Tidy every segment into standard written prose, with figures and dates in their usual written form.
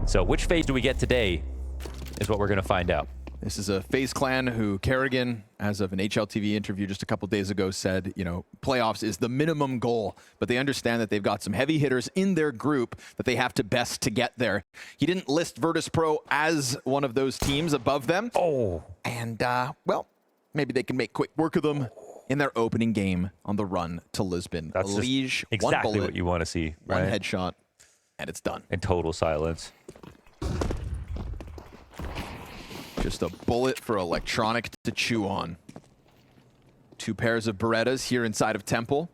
So which FaZe do we get today is what we're going to find out. This is a FaZe clan who Kerrigan, as of an HLTV interview just a couple days ago, said, you know, playoffs is the minimum goal, but they understand that they've got some heavy hitters in their group that they have to best to get there. He didn't list Virtus.pro as one of those teams above them. Oh. And, well, maybe they can make quick work of them in their opening game on the run to Lisbon. That's Lige, exactly one bullet, what you want to see, right? one headshot, and it's done. In total silence. Just a bullet for Electronic to chew on. Two pairs of Berettas here inside of Temple.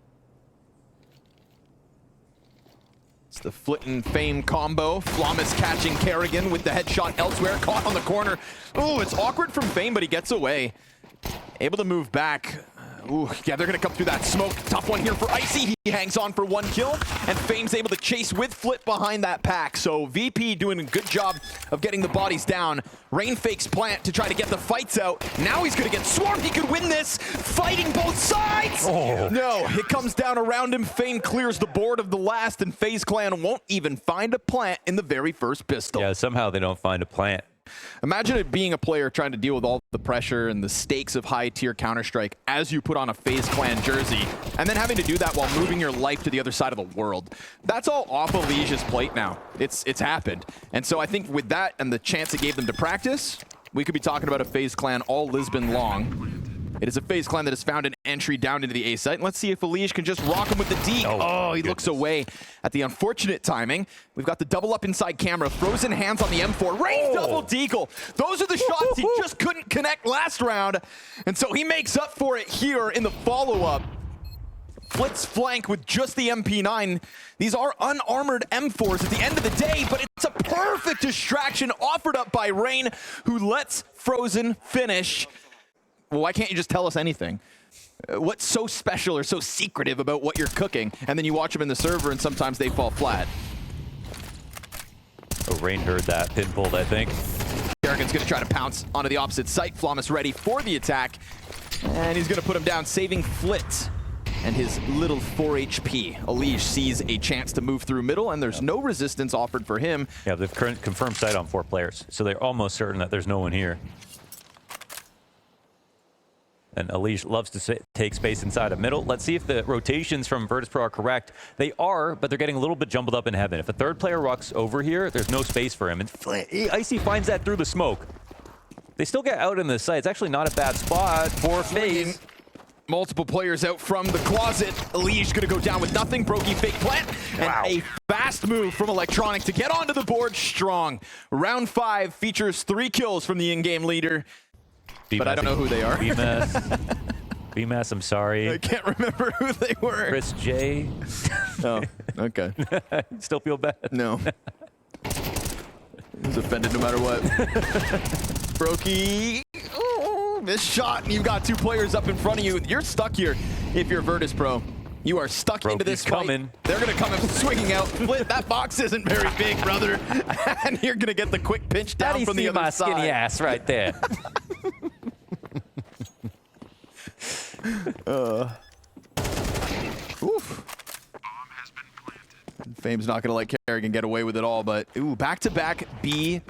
It's the Flit and Fame combo. Flamus catching Kerrigan with the headshot elsewhere. Caught on the corner. Oh, it's awkward from Fame, but he gets away. Able to move back. Ooh, yeah, they're going to come through that smoke. Tough one here for Icy. He hangs on for one kill, and Fame's able to chase with Flit behind that pack. So VP doing a good job of getting the bodies down. Rain fakes plant to try to get the fights out. Now he's going to get swarmed. He could win this. Fighting both sides. Oh. No, it comes down around him. Fame clears the board of the last, and FaZe Clan won't even find a plant in the very first pistol. Yeah, somehow they don't find a plant. Imagine it being a player trying to deal with all the pressure and the stakes of high-tier Counter-Strike as you put on a FaZe Clan jersey, and then having to do that while moving your life to the other side of the world. That's all off of Lige's plate now. It's happened. And so I think with that and the chance it gave them to practice, we could be talking about a FaZe Clan all Lisbon long. It is a FaZe Clan that has found an entry down into the A site. And let's see if Lige can just rock him with the deke. Oh, he looks away at the unfortunate timing. We've got the double up inside camera. Frozen hands on the M4. Rain double deagle. Those are the shots he just couldn't connect last round. And so he makes up for it here in the follow-up. Flit's flank with just the MP9. These are unarmored M4s at the end of the day, but it's a perfect distraction offered up by Rain, who lets Frozen finish. Well, why can't you just tell us anything? What's so special or so secretive about what you're cooking? And then you watch them in the server and sometimes they fall flat. Oh, Rain heard that, pin pulled, I think. Kerrigan's gonna try to pounce onto the opposite site. Flamus ready for the attack. And he's gonna put him down, saving Flit and his little 4 HP. Lige sees a chance to move through middle, and there's no resistance offered for him. Yeah, they've confirmed sight on 4 players, so they're almost certain that there's no one here. And Lige loves to take space inside of middle. Let's see if the rotations from Virtus.pro are correct. They are, but they're getting a little bit jumbled up in heaven. If a third player rocks over here, there's no space for him. And Icy finds that through the smoke. They still get out in the site. It's actually not a bad spot for FaZe. Multiple players out from the closet. Lige gonna go down with nothing. Brokey fake plant. And a fast move from Electronic to get onto the board strong. Round 5 features 3 kills from the in-game leader. But I don't know who they are. BMS, I'm sorry. I can't remember who they were. Chris J. Oh, okay. Still feel bad? No. He's offended no matter what. Brokey. Oh, missed shot. And you've got 2 players up in front of you. You're stuck here if you're Virtus.pro. You are stuck into this fight. Coming. They're going to come in swinging out. Flit, that box isn't very big, brother. And you're going to get the quick pinch down from the other side. Skinny ass right there. Oof. Fame's not going to let Kerrigan get away with it all, but back-to-back B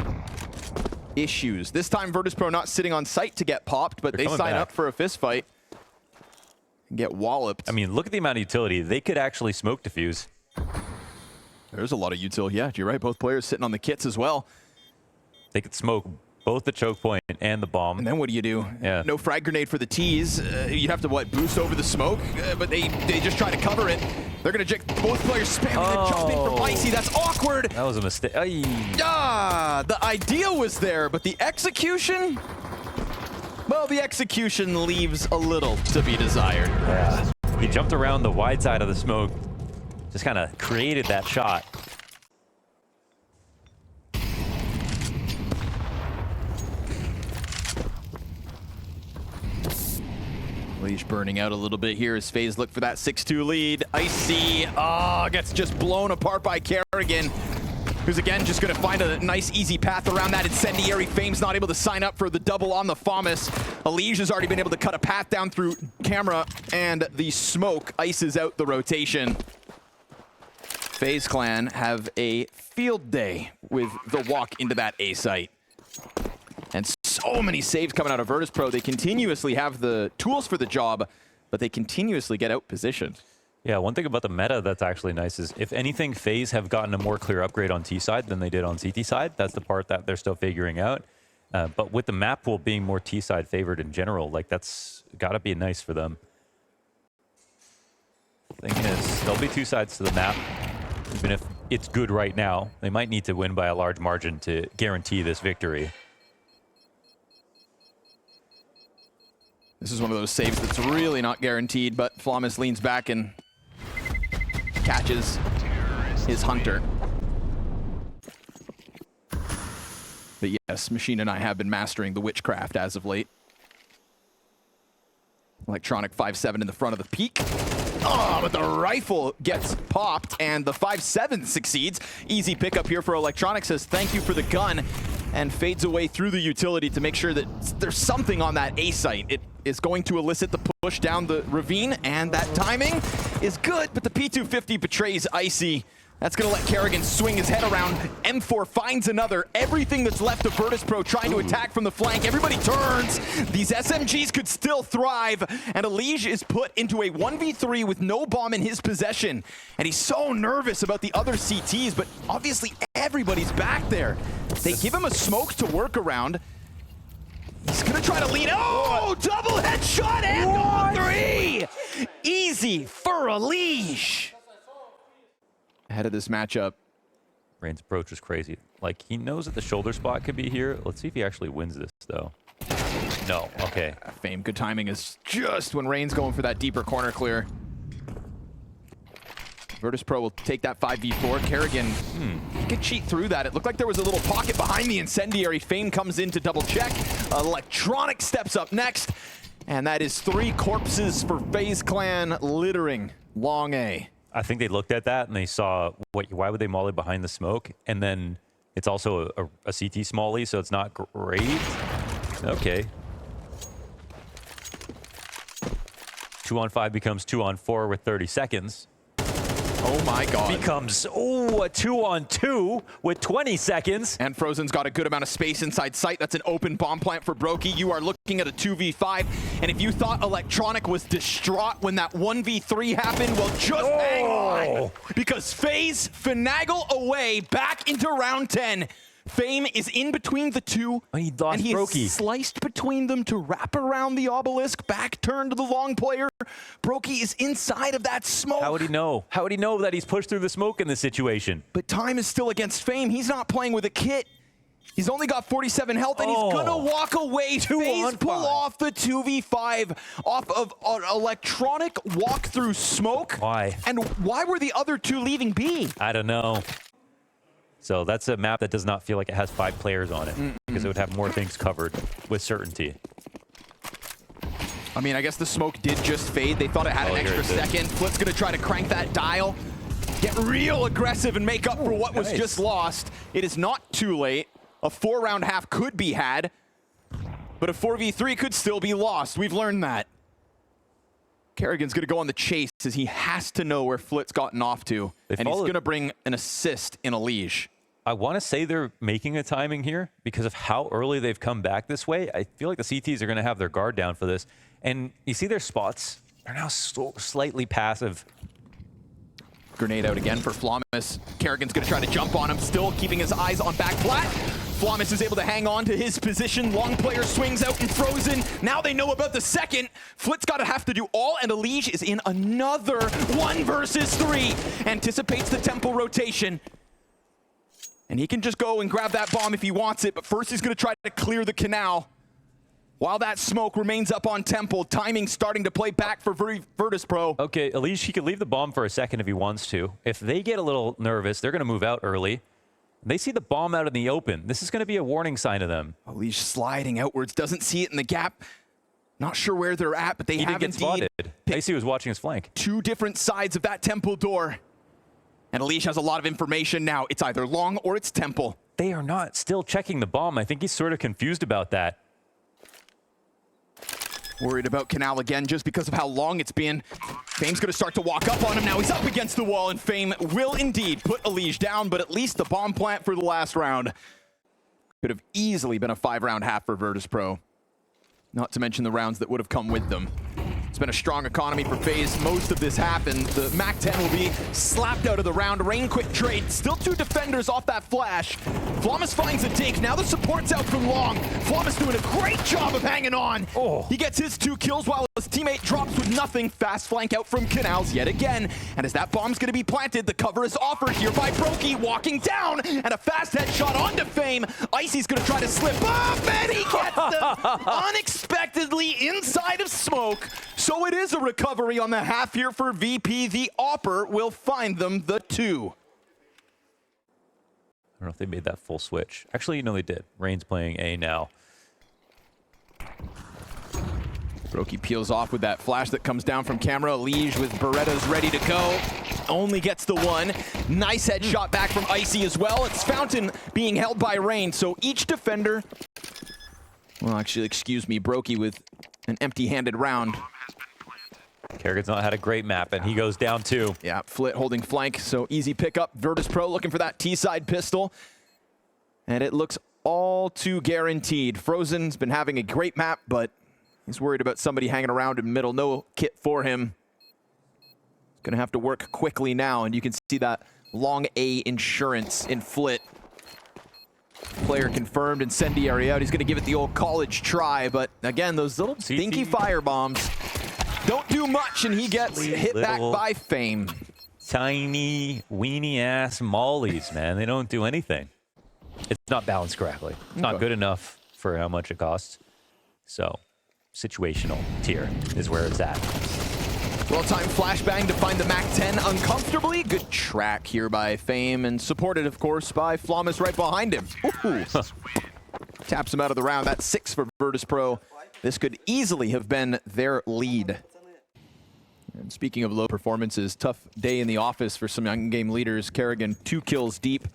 issues. This time Virtus.pro not sitting on site to get popped, but they sign up for a fist fight and get walloped. I mean, look at the amount of utility. They could actually smoke defuse. There's a lot of util. Yeah, you're right. Both players sitting on the kits as well. They could smoke both the choke point and the bomb. And then what do you do? Yeah. No frag grenade for the tees. You have to, boost over the smoke? But they just try to cover it. They're going to both players spamming the jump in from Icy. That's awkward. That was a mistake. Yeah, the idea was there, but the execution? Well, the execution leaves a little to be desired. Yeah. He jumped around the wide side of the smoke. Just kind of created that shot. Lige burning out a little bit here as FaZe look for that 6-2 lead. Icy, gets just blown apart by Kerrigan, who's again just going to find a nice easy path around that incendiary. Fame's not able to sign up for the double on the Famas. Lige has already been able to cut a path down through camera, and the smoke ices out the rotation. FaZe Clan have a field day with the walk into that A site. And so many saves coming out of Virtus.pro. They continuously have the tools for the job, but they continuously get out positioned. Yeah, one thing about the meta that's actually nice is, if anything, FaZe have gotten a more clear upgrade on T side than they did on CT side. That's the part that they're still figuring out. But with the map pool being more T side favored in general, like, that's got to be nice for them. Thing is, there'll be two sides to the map. Even if it's good right now, they might need to win by a large margin to guarantee this victory. This is one of those saves that's really not guaranteed, but Flawless leans back and catches his hunter. But yes, Machine and I have been mastering the witchcraft as of late. Electronic 5-7 in the front of the peak. Oh, but the rifle gets popped, and the 5-7 succeeds. Easy pickup here for Electronic, says thank you for the gun, and fades away through the utility to make sure that there's something on that A site. It is going to elicit the push down the ravine, and that timing is good, but the P250 betrays Icy. That's going to let Kerrigan swing his head around. M4 finds another. Everything that's left of Virtus.pro trying to attack from the flank. Everybody turns. These SMGs could still thrive. And Elige is put into a 1v3 with no bomb in his possession. And he's so nervous about the other CTs, but obviously everybody's back there. They give him a smoke to work around. He's going to try to lead. Oh, double headshot and on three. Easy for Elige. Ahead of this matchup. Rain's approach is crazy. Like, he knows that the shoulder spot could be here. Let's see if he actually wins this, though. No, okay. Fame, good timing is just when Rain's going for that deeper corner clear. Virtus.pro will take that 5v4. Kerrigan, he could cheat through that. It looked like there was a little pocket behind the incendiary. Fame comes in to double check. Electronic steps up next. And that is 3 corpses for FaZe Clan littering Long A. I think they looked at that and they saw, why would they molly behind the smoke? And then it's also a CT smally, so it's not great. Okay. 2-on-5 becomes 2-on-4 with 30 seconds. Oh my God. Becomes, a 2-on-2 with 20 seconds. And Frozen's got a good amount of space inside sight. That's an open bomb plant for Brokey. You are looking at a 2v5. And if you thought Electronic was distraught when that 1v3 happened, well, just hang on. Because FaZe finagle away back into round 10. Fame is in between the two, he lost and he Brokey. Sliced between them to wrap around the obelisk, back turn to the long player. Brokey is inside of that smoke. How would he know? How would he know that he's pushed through the smoke in this situation? But time is still against Fame. He's not playing with a kit. He's only got 47 health, and he's gonna walk away. FaZe pull off the 2v5 off of an Electronic walk through smoke. Why? And why were the other two leaving B? I don't know. So that's a map that does not feel like it has 5 players on it, because it would have more things covered with certainty. I mean, I guess the smoke did just fade. They thought it had an extra second. Flip's gonna try to crank that dial, get real aggressive and make up for what was just lost. It is not too late. A 4-round half could be had, but a 4v3 could still be lost. We've learned that. Kerrigan's gonna go on the chase as he has to know where Flit's gotten off to, and he's gonna bring an assist in Elige. I want to say they're making a timing here because of how early they've come back this way. I feel like the CTs are going to have their guard down for this. And you see their spots are now slightly passive. Grenade out again for Flawless. Kerrigan's going to try to jump on him, still keeping his eyes on back flat. Flawless is able to hang on to his position. Long player swings out and Frozen. Now they know about the second. Flit's got to have to do all, and Elige is in another 1 versus 3. Anticipates the temple rotation. And he can just go and grab that bomb if he wants it, but first he's going to try to clear the canal. While that smoke remains up on Temple, timing starting to play back for Virtus.pro. Okay, Elige, he could leave the bomb for a second if he wants to. If they get a little nervous, they're going to move out early. They see the bomb out in the open. This is going to be a warning sign to them. Elige sliding outwards, doesn't see it in the gap. Not sure where they're at, but they have indeed spotted. Icy was watching his flank. 2 different sides of that Temple door. And Elige has a lot of information now. It's either Long or it's Temple. They are not still checking the bomb. I think he's sort of confused about that. Worried about Canal again just because of how long it's been. Fame's gonna start to walk up on him now. He's up against the wall, and Fame will indeed put Elige down, but at least the bomb plant for the last round could have easily been a 5-round half for Virtus.pro. Not to mention the rounds that would have come with them. It's been a strong economy for FaZe. Most of this happened. The MAC-10 will be slapped out of the round. Rain quick trade. Still 2 defenders off that flash. Flamus finds a dink. Now the support's out from long. Flamus doing a great job of hanging on. Oh. He gets his 2 kills while his teammate drops with nothing. Fast flank out from Canals yet again. And as that bomb's going to be planted, the cover is offered here by Brokey, walking down. And a fast headshot onto Fame. Icy's going to try to slip up, and he gets them unexpectedly inside of smoke. So it is a recovery on the half here for VP. The Opper will find them the 2. I don't know if they made that full switch. Actually, no, they did. Rain's playing A now. Brokey peels off with that flash that comes down from camera. Elige with Berettas ready to go. Only gets the 1. Nice headshot back from Icy as well. It's Fountain being held by Rain. So each defender... Well, actually, excuse me, Brokey with an empty-handed round. Kerrigan's not had a great map, and he goes down 2. Yeah, Flit holding flank, so easy pickup. Virtus.pro looking for that T-side pistol. And it looks all too guaranteed. Frozen's been having a great map, but he's worried about somebody hanging around in middle. No kit for him. He's gonna have to work quickly now, and you can see that long A insurance in Flit. Player confirmed, incendiary out. He's gonna give it the old college try, but again, those little dinky fire bombs don't do much, and he gets hit back by Fame. Tiny, weenie-ass mollies, man. They don't do anything. It's not balanced correctly. It's not good enough for how much it costs. So, situational tier is where it's at. Well-timed flashbang to find the MAC-10 uncomfortably. Good track here by Fame, and supported, of course, by Flamus right behind him. Ooh. Taps him out of the round. That's 6 for Virtus.pro. This could easily have been their lead. And speaking of low performances, tough day in the office for some young game leaders. Kerrigan 2 kills deep.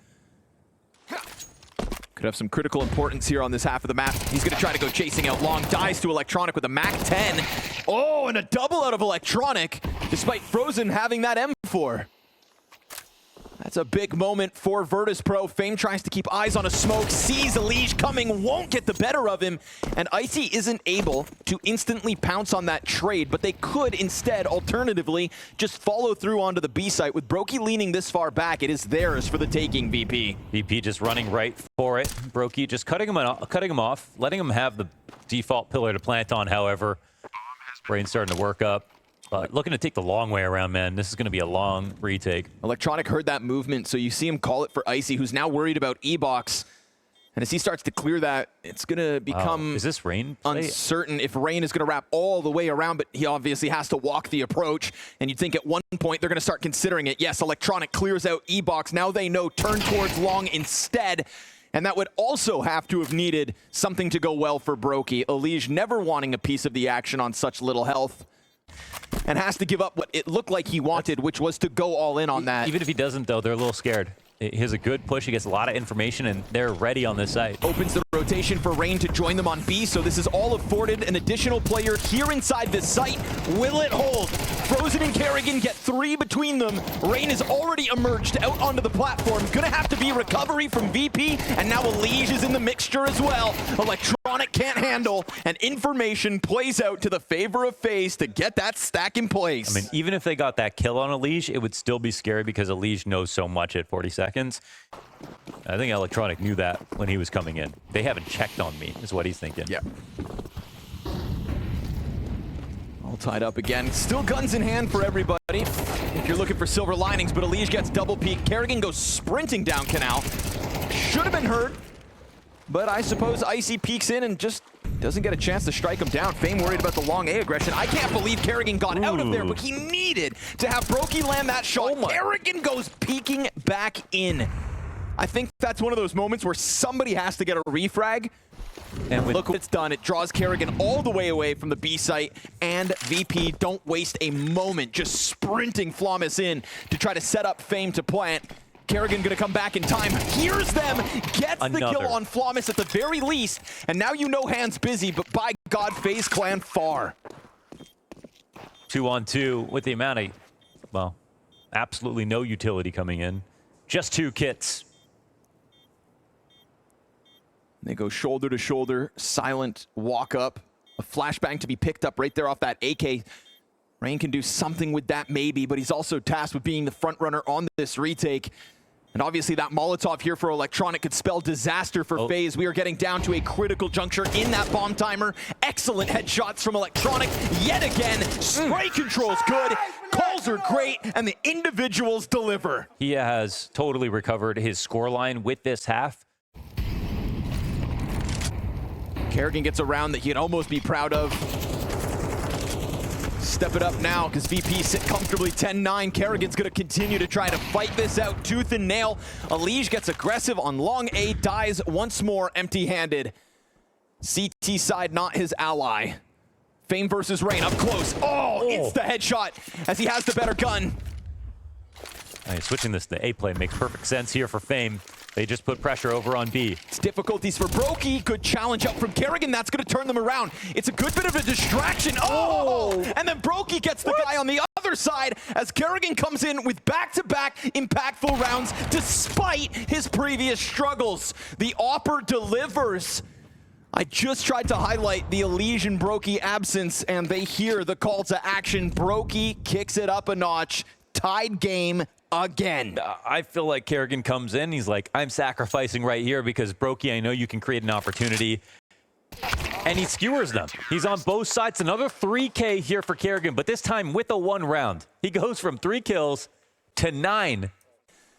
Could have some critical importance here on this half of the map. He's going to try to go chasing out long. Dies to Electronic with a MAC-10. Oh, and a double out of Electronic, despite Frozen having that M4. That's a big moment for Virtus.pro. Fame tries to keep eyes on a smoke, sees Elige coming, won't get the better of him, and Icy isn't able to instantly pounce on that trade, but they could instead, alternatively, just follow through onto the B site. With Brokey leaning this far back, it is theirs for the taking, VP. VP just running right for it. Brokey just cutting him off, letting him have the default pillar to plant on, however. Brain's starting to work up. But looking to take the long way around, man. This is going to be a long retake. Electronic heard that movement, so you see him call it for Icy, who's now worried about E-Box. And as he starts to clear that, it's going to become Is this Rain uncertain if Rain is going to wrap all the way around, but he obviously has to walk the approach. And you'd think at one point they're going to start considering it. Yes, Electronic clears out E-Box. Now they know turn towards long instead. And that would also have to have needed something to go well for Brokey. Elige never wanting a piece of the action on such little health. And has to give up what it looked like he wanted, which was to go all in on that. Even if he doesn't, though, they're a little scared. He has a good push. He gets a lot of information, and they're ready on this site. Opens the rotation for Rain to join them on B, so this is all afforded an additional player here inside this site. Will it hold? Frozen and Kerrigan get 3 between them. Rain has already emerged out onto the platform. Gonna have to be recovery from VP, and now Elige is in the mixture as well. Electronic can't handle, and information plays out to the favor of FaZe to get that stack in place. I mean, even if they got that kill on Elige, it would still be scary because Elige knows so much at 40 seconds. I think Electronic knew that when he was coming in. They haven't checked on me, is what he's thinking. Yeah. All tied up again. Still guns in hand for everybody. If you're looking for silver linings, but Elige gets double peak. Kerrigan goes sprinting down Canal. Should have been hurt, but I suppose Icy peeks in and just doesn't get a chance to strike him down. Fame worried about the long A aggression. I can't believe Kerrigan got out of there, but he needed to have Brokey land that shot. Kerrigan goes peeking back in. I think that's one of those moments where somebody has to get a refrag. And look what it's done. It draws Kerrigan all the way away from the B site, and VP don't waste a moment just sprinting Flamus in to try to set up Fame to plant. Kerrigan gonna come back in time, hears them, gets the kill on Flawless at the very least, and now you know Hands busy, but by God, FaZe Clan far. 2-on-2 with the amount of, well, absolutely no utility coming in. Just 2 kits. They go shoulder to shoulder, silent walk up, a flashbang to be picked up right there off that AK. Rain can do something with that maybe, but he's also tasked with being the front runner on this retake. And obviously that Molotov here for Electronic could spell disaster for FaZe. We are getting down to a critical juncture in that bomb timer. Excellent headshots from Electronic. Yet again, spray control's good, calls are great, and the individuals deliver. He has totally recovered his scoreline with this half. Kerrigan gets a round that he'd almost be proud of. Step it up now, because VP sit comfortably 10-9. Kerrigan's going to continue to try to fight this out tooth and nail. Elige gets aggressive on long A, dies once more empty-handed. CT side not his ally. Fame versus Rain up close. Oh, it's the headshot as he has the better gun. Switching this to A play makes perfect sense here for Fame. They just put pressure over on B. It's difficulties for Brokey. Good challenge out from Kerrigan. That's going to turn them around. It's a good bit of a distraction. Oh! And then Brokey gets the guy on the other side as Kerrigan comes in with back-to-back impactful rounds despite his previous struggles. The Opper delivers. I just tried to highlight the Elysian Brokey absence, and they hear the call to action. Brokey kicks it up a notch. Tied game again. I feel like Kerrigan comes in, he's like, I'm sacrificing right here because Brokey, I know you can create an opportunity. And he skewers them. He's on both sides. Another 3K here for Kerrigan, but this time with a 1 round. He goes from 3 kills to 9.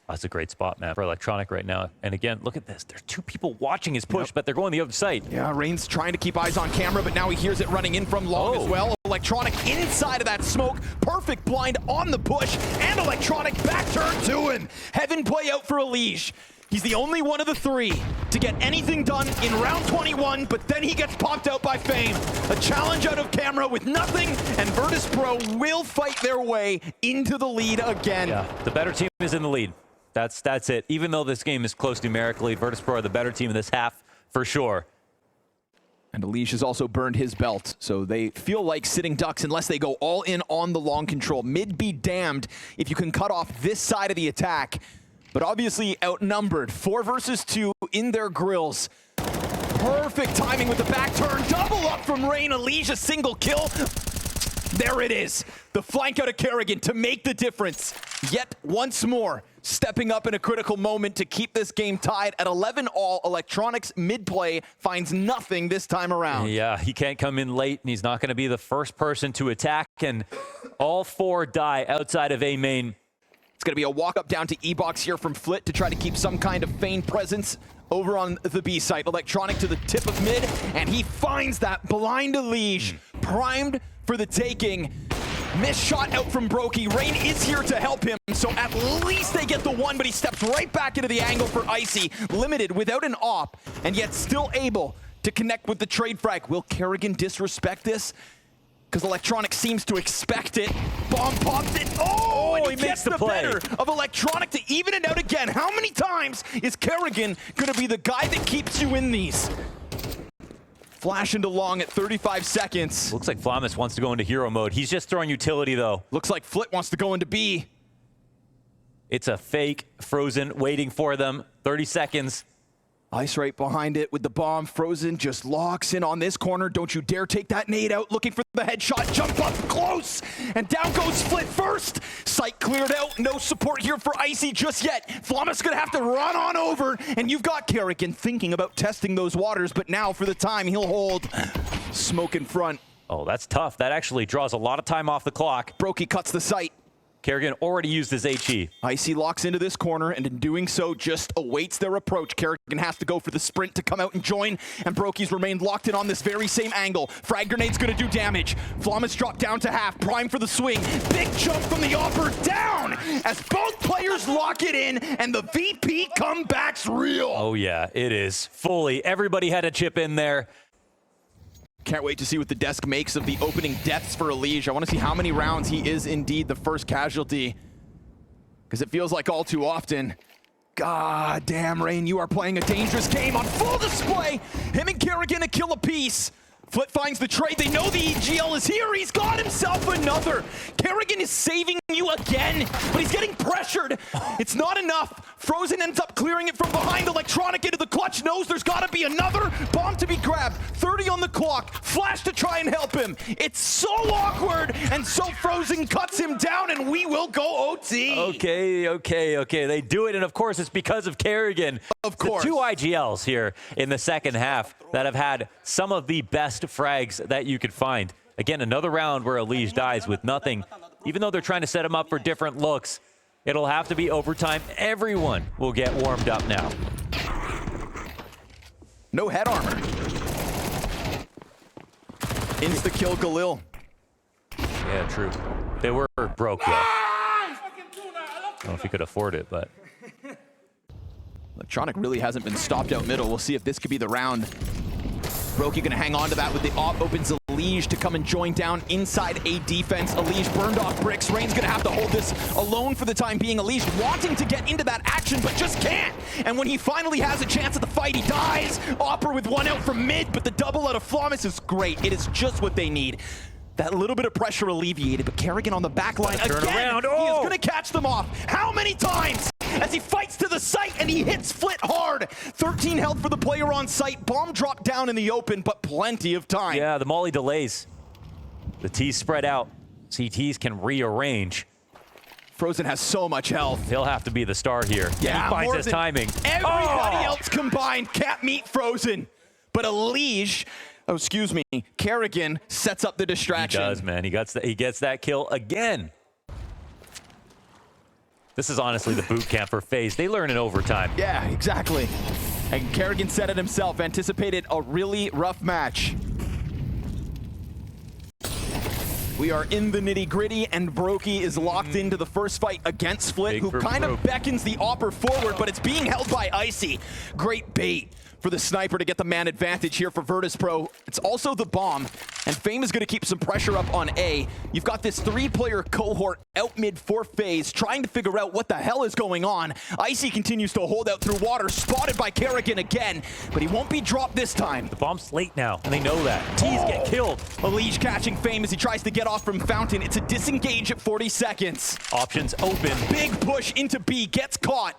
That's a great spot, man, for Electronic right now. And again, look at this. There's 2 people watching his push, but they're going the other side. Yeah, Rain's trying to keep eyes on camera, but now he hears it running in from long as well. Electronic inside of that smoke. Perfect blind on the push, and Electronic back turn to him. Heaven play out for Elige. He's the only one of the 3 to get anything done in round 21, but then he gets popped out by Fame. A challenge out of camera with nothing, and Virtus.pro will fight their way into the lead again. Yeah, the better team is in the lead. That's it. Even though this game is close numerically, Virtus.pro are the better team in this half for sure. And Elige has also burned his belt, so they feel like sitting ducks unless they go all in on the long control. Mid be damned if you can cut off this side of the attack, but obviously outnumbered. 4 versus 2 in their grills. Perfect timing with the back turn. Double up from Rain. Elige a single kill. There it is. The flank out of Kerrigan to make the difference. Yet once more, stepping up in a critical moment to keep this game tied at 11-all. Electronics mid-play finds nothing this time around. Yeah, he can't come in late, and he's not going to be the first person to attack, and all 4 die outside of A main. It's going to be a walk-up down to E-Box here from Flit to try to keep some kind of feigned presence over on the B site. Electronic to the tip of mid, and he finds that blind Elige, primed for the taking. Missed shot out from Brokey. Rain is here to help him, so at least they get the 1, but he steps right back into the angle for Icy. Limited without an op, and yet still able to connect with the trade frag. Will Kerrigan disrespect this? Because Electronic seems to expect it. Bomb pops it. Oh, and he gets the better of Electronic to even it out again. How many times is Kerrigan going to be the guy that keeps you in these? Flash into long at 35 seconds. Looks like Flawless wants to go into hero mode. He's just throwing utility, though. Looks like Flit wants to go into B. It's a fake Frozen waiting for them. 30 seconds. Ice right behind it with the bomb. Frozen just locks in on this corner. Don't you dare take that nade out. Looking for the headshot. Jump up close. And down goes Flit first. Sight cleared out. No support here for Icy just yet. Flawless going to have to run on over. And you've got Kerrigan thinking about testing those waters. But now for the time, he'll hold. Smoke in front. Oh, that's tough. That actually draws a lot of time off the clock. Brokey cuts the sight. Kerrigan already used his HE. Icy locks into this corner, and in doing so, just awaits their approach. Kerrigan has to go for the sprint to come out and join, and Brokey's remained locked in on this very same angle. Frag grenade's gonna do damage. Flawless dropped down to half, prime for the swing. Big jump from the Opper down as both players lock it in, and the VP comeback's real. Oh yeah, it is. Fully, everybody had a chip in there. Can't wait to see what the desk makes of the opening deaths for Elige. I want to see how many rounds he is indeed the first casualty, because it feels like all too often God damn, Rain, you are playing a dangerous game on full display. Him and Kerrigan a kill apiece. Flit finds the trade. They know the EGL is here. He's got himself another. Kerrigan is saving you again, but he's getting pressured. It's not enough. Frozen ends up clearing it from behind. Electronic into the clutch. Knows there's got to be another bomb to be grabbed. 30 on the clock. Flash to try and help him. It's so awkward, and so Frozen cuts him down, and we will go OT. Okay. They do it, and of course, it's because of Kerrigan. Of course. The two IGLs here in the second half that have had some of the best frags that you could find. Again, another round where Elige dies with nothing. Even though they're trying to set him up for different looks, it'll have to be overtime. Everyone will get warmed up now. No head armor. Insta-kill Galil. Yeah, true. They were broke, though. I don't know if he could afford it, but... Electronic really hasn't been stopped out middle. We'll see if this could be the round. Brokey gonna hang on to that with the op. Opens Elige to come and join down inside a defense. Elige burned off bricks. Rain's gonna have to hold this alone for the time being. Elige wanting to get into that action, but just can't. And when he finally has a chance at the fight, he dies. Opera with one out from mid, but the double out of Flawless is great. It is just what they need. That little bit of pressure alleviated, but Kerrigan on the back line again. Turn around. He is Oh! gonna catch them off. How many times? As he fights to the site and he hits Flit hard. 13 health for the player on site. Bomb dropped down in the open, but plenty of time. Yeah, the molly delays. The T's spread out. CTs can rearrange. Frozen has so much health. He'll have to be the star here. Yeah, he finds more his than timing. Everybody Oh! else combined can't meet Frozen. But Elige, Kerrigan sets up the distraction. He does, man. He gets that kill again. This is honestly the boot camp for FaZe. They learn in overtime. Yeah, exactly. And Kerrigan said it himself, anticipated a really rough match. We are in the nitty-gritty, and Brokey is locked into the first fight against Flit, who kind of beckons the Opper forward, but it's being held by Icy. Great bait for the sniper to get the man advantage here for Virtus.pro. It's also the bomb, and Fame is going to keep some pressure up on A. You've got this three-player cohort out mid for FaZe, trying to figure out what the hell is going on. Icy continues to hold out through water, spotted by Kerrigan again, but he won't be dropped this time. The bomb's late now, and they know that. T's get killed. Elige catching Fame as he tries to get off from Fountain. It's a disengage at 40 seconds. Options open. Big push into B, gets caught.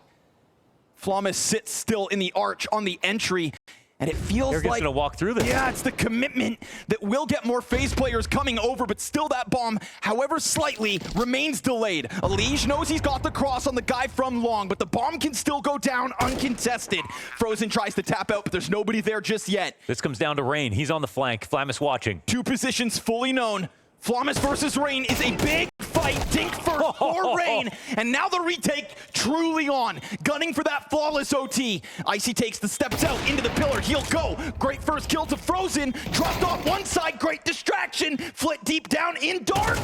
Flawless sits still in the arch on the entry, and it feels They're just like... gonna walk through this. Yeah, it's the commitment that will get more FaZe players coming over, but still that bomb, however slightly, remains delayed. Elige knows he's got the cross on the guy from long, but the bomb can still go down uncontested. Frozen tries to tap out, but there's nobody there just yet. This comes down to Rain. He's on the flank. Flamus watching. Two positions fully known. Flawless versus Rain is a big fight. Dink first for Rain. And now the retake truly on. Gunning for that flawless OT. Icy takes the steps out into the pillar. He'll go. Great first kill to Frozen. Dropped off one side. Great distraction. Flit deep down in dark.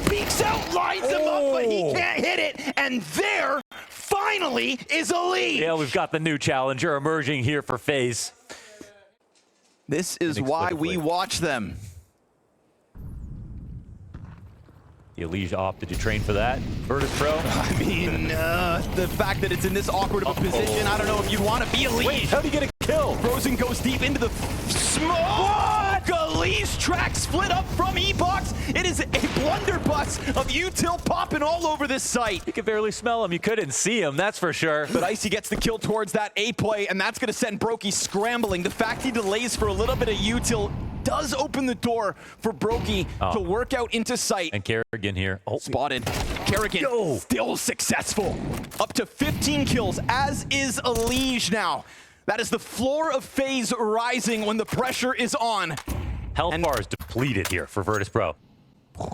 Peeks out, lines him up, but he can't hit it. And there, finally, is a lead. Yeah, we've got the new challenger emerging here for FaZe. This is why we watch them. The Elige opted to train for that. Virtus.pro. I mean, the fact that it's in this awkward of a position, I don't know if you'd want to be Elige. Wait, how'd he get a kill? Frozen goes deep into the smoke. Elige tracks split up from E-Box. It is a blunderbuss of util popping all over this site. You could barely smell him. You couldn't see him, that's for sure. But Icy gets the kill towards that A play, and that's going to send Brokey scrambling. The fact he delays for a little bit of util does open the door for Brokey to work out into sight. And Kerrigan here. Oh. Spotted. Kerrigan still successful. Up to 15 kills, as is Elige now. That is the floor of FaZe rising when the pressure is on. Health bar is depleted here for Virtus.pro.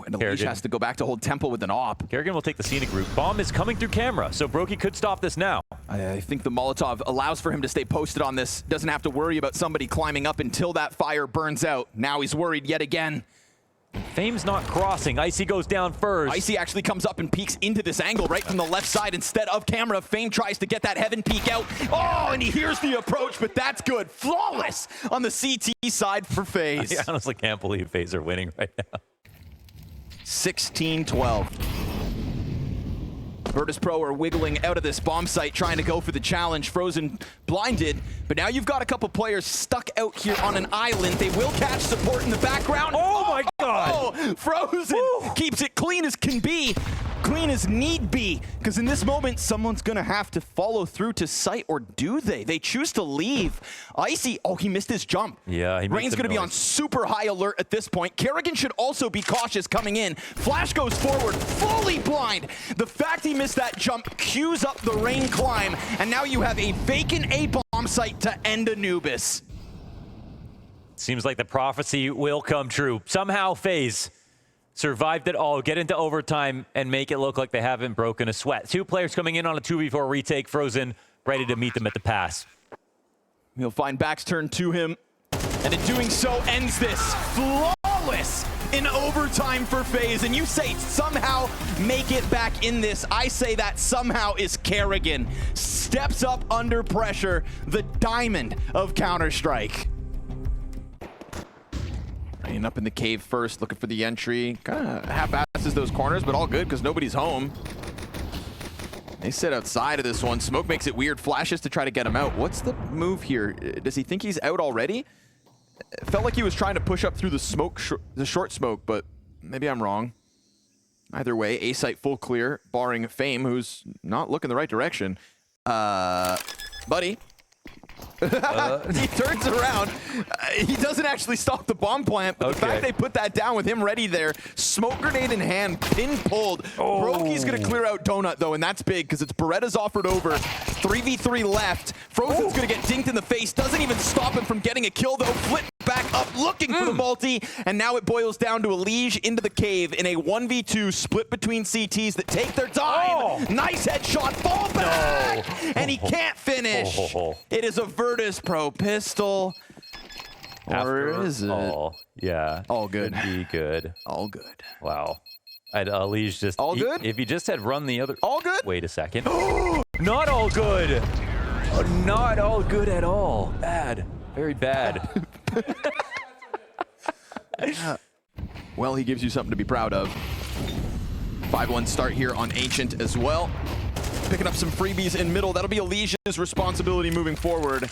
And Elige has to go back to hold tempo with an op. Kerrigan will take the scenic route. Bomb is coming through camera, so Brokey could stop this now. I think the Molotov allows for him to stay posted on this. Doesn't have to worry about somebody climbing up until that fire burns out. Now he's worried yet again. Fame's not crossing. Icy goes down first. Icy actually comes up and peeks into this angle right from the left side instead of camera. Fame tries to get that heaven peek out. Oh, and he hears the approach, but that's good. Flawless on the CT side for FaZe. I honestly can't believe FaZe are winning right now. 16-12. Virtus.pro are wiggling out of this bomb site, trying to go for the challenge. Frozen blinded, but now you've got a couple players stuck out here on an island. They will catch support in the background. Oh my God! Oh, Frozen keeps it clean as can be. Clean as need be, because in this moment, someone's gonna have to follow through to site, or do they? They choose to leave. Icy, oh, he missed his jump. Yeah, he missed Rain's gonna be on super high alert at this point. Kerrigan should also be cautious coming in. Flash goes forward, fully blind. The fact he missed that jump cues up the Rain climb, and now you have a vacant A-bomb site to end Anubis. Seems like the prophecy will come true. Somehow FaZe survived it all, get into overtime, and make it look like they haven't broken a sweat. Two players coming in on a 2v4 retake. Frozen ready to meet them at the pass. He'll find Back's turn to him, and in doing so ends this. Flawless in overtime for FaZe, and you say somehow make it back in this. I say that somehow is Kerrigan. Steps up under pressure, the diamond of Counter-Strike. Rain up in the cave first, looking for the entry. Kind of half-asses those corners, but all good because nobody's home. They sit outside of this one. Smoke makes it weird. Flashes to try to get him out. What's the move here? Does he think he's out already? It felt like he was trying to push up through the smoke, the short smoke, but maybe I'm wrong. Either way, A site full clear, barring Fame, who's not looking the right direction. Buddy. He turns around. He doesn't actually stop the bomb plant, but the fact they put that down with him ready there, smoke grenade in hand, pin pulled. Broky's gonna clear out Donut though, and that's big because it's Beretta's offered over. 3v3 left. Frozen's gonna get dinked in the face. Doesn't even stop him from getting a kill though. Flip back up, looking for the multi, and now it boils down to a liege into the cave in a 1v2 split between CTs that take their time. Nice headshot, fall back, and he can't finish. It is a Virtus.pro pistol. Or is it? Yeah. All good. Could be good. All good. Wow. Lee's just... All good? If he just had run the other... All good? Wait a second. Not all good. Not all good at all. Bad. Very bad. Well, he gives you something to be proud of. 5-1 start here on Ancient as well. Picking up some freebies in middle. That'll be Alicia's responsibility moving forward.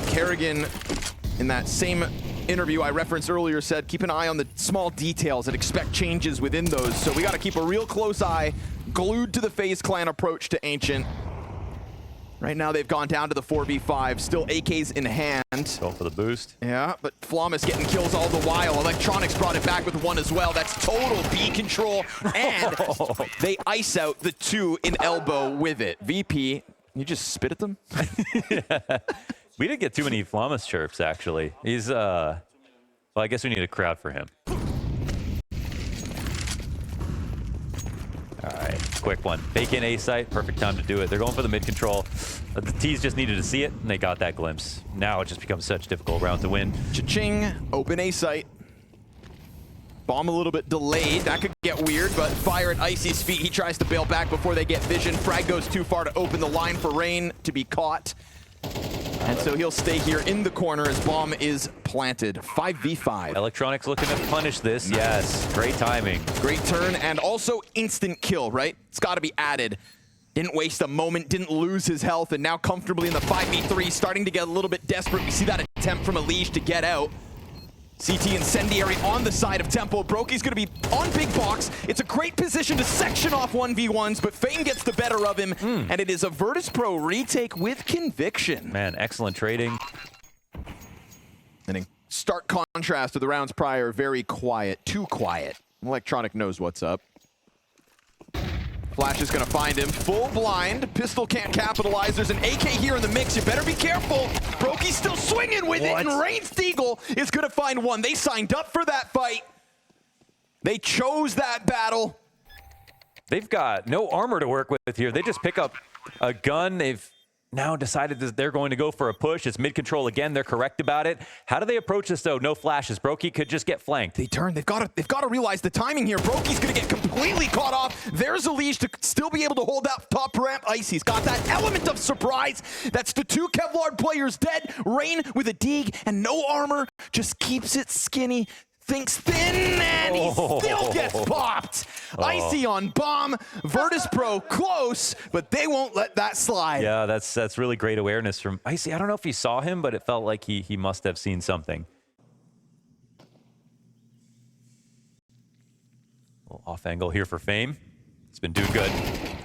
Kerrigan, in that same interview I referenced earlier, said keep an eye on the small details and expect changes within those. So we got to keep a real close eye, glued to the FaZe clan approach to Ancient. Right now they've gone down to the 4v5, still AKs in hand. Go for the boost. Yeah, but Flawless getting kills all the while. Electronics brought it back with one as well. That's total B control, and they ice out the two in elbow with it. VP, you just spit at them? Yeah. We didn't get too many Flawless chirps, actually. He's, well, I guess we need a crowd for him. All right, quick one. Vacant A site, perfect time to do it. They're going for the mid control. The T's just needed to see it, and they got that glimpse. Now it just becomes such a difficult round to win. Cha-ching, open A site. Bomb a little bit delayed. That could get weird, but fire at Icy's feet. He tries to bail back before they get vision. Frag goes too far to open the line for Rain to be caught. And so he'll stay here in the corner as bomb is planted. 5v5. Electronics looking to punish this. Yes, great timing. Great turn and also instant kill, right? It's got to be added. Didn't waste a moment, didn't lose his health, and now comfortably in the 5v3, starting to get a little bit desperate. We see that attempt from Elige to get out. CT Incendiary on the side of Tempo. Broky's going to be on big box. It's a great position to section off 1v1s, but Fame gets the better of him, and it is a Virtus.pro retake with conviction. Man, excellent trading. And in stark contrast to the rounds prior, very quiet, too quiet. Electronic knows what's up. Flash is going to find him. Full blind. Pistol can't capitalize. There's an AK here in the mix. You better be careful. Broky's still swinging with it, and Rain Steagle is going to find one. They signed up for that fight. They chose that battle. They've got no armor to work with here. They just pick up a gun. They've now decided that they're going to go for a push. It's mid-control again. They're correct about it. How do they approach this, though? No flashes. Broky could just get flanked. They turn. They've got to realize the timing here. Broky's going to get completely caught off. There's Elige to still be able to hold out top ramp. Icy's got that element of surprise. That's the two Kevlar players dead. Rain with a dig and no armor just keeps it skinny. thinks thin, and he still gets popped. Icy on bomb, Virtus.pro close, but they won't let that slide. Yeah, that's really great awareness from Icy. I don't know if he saw him, but it felt like he must have seen something. A little off angle here for Fame. It's been doing good.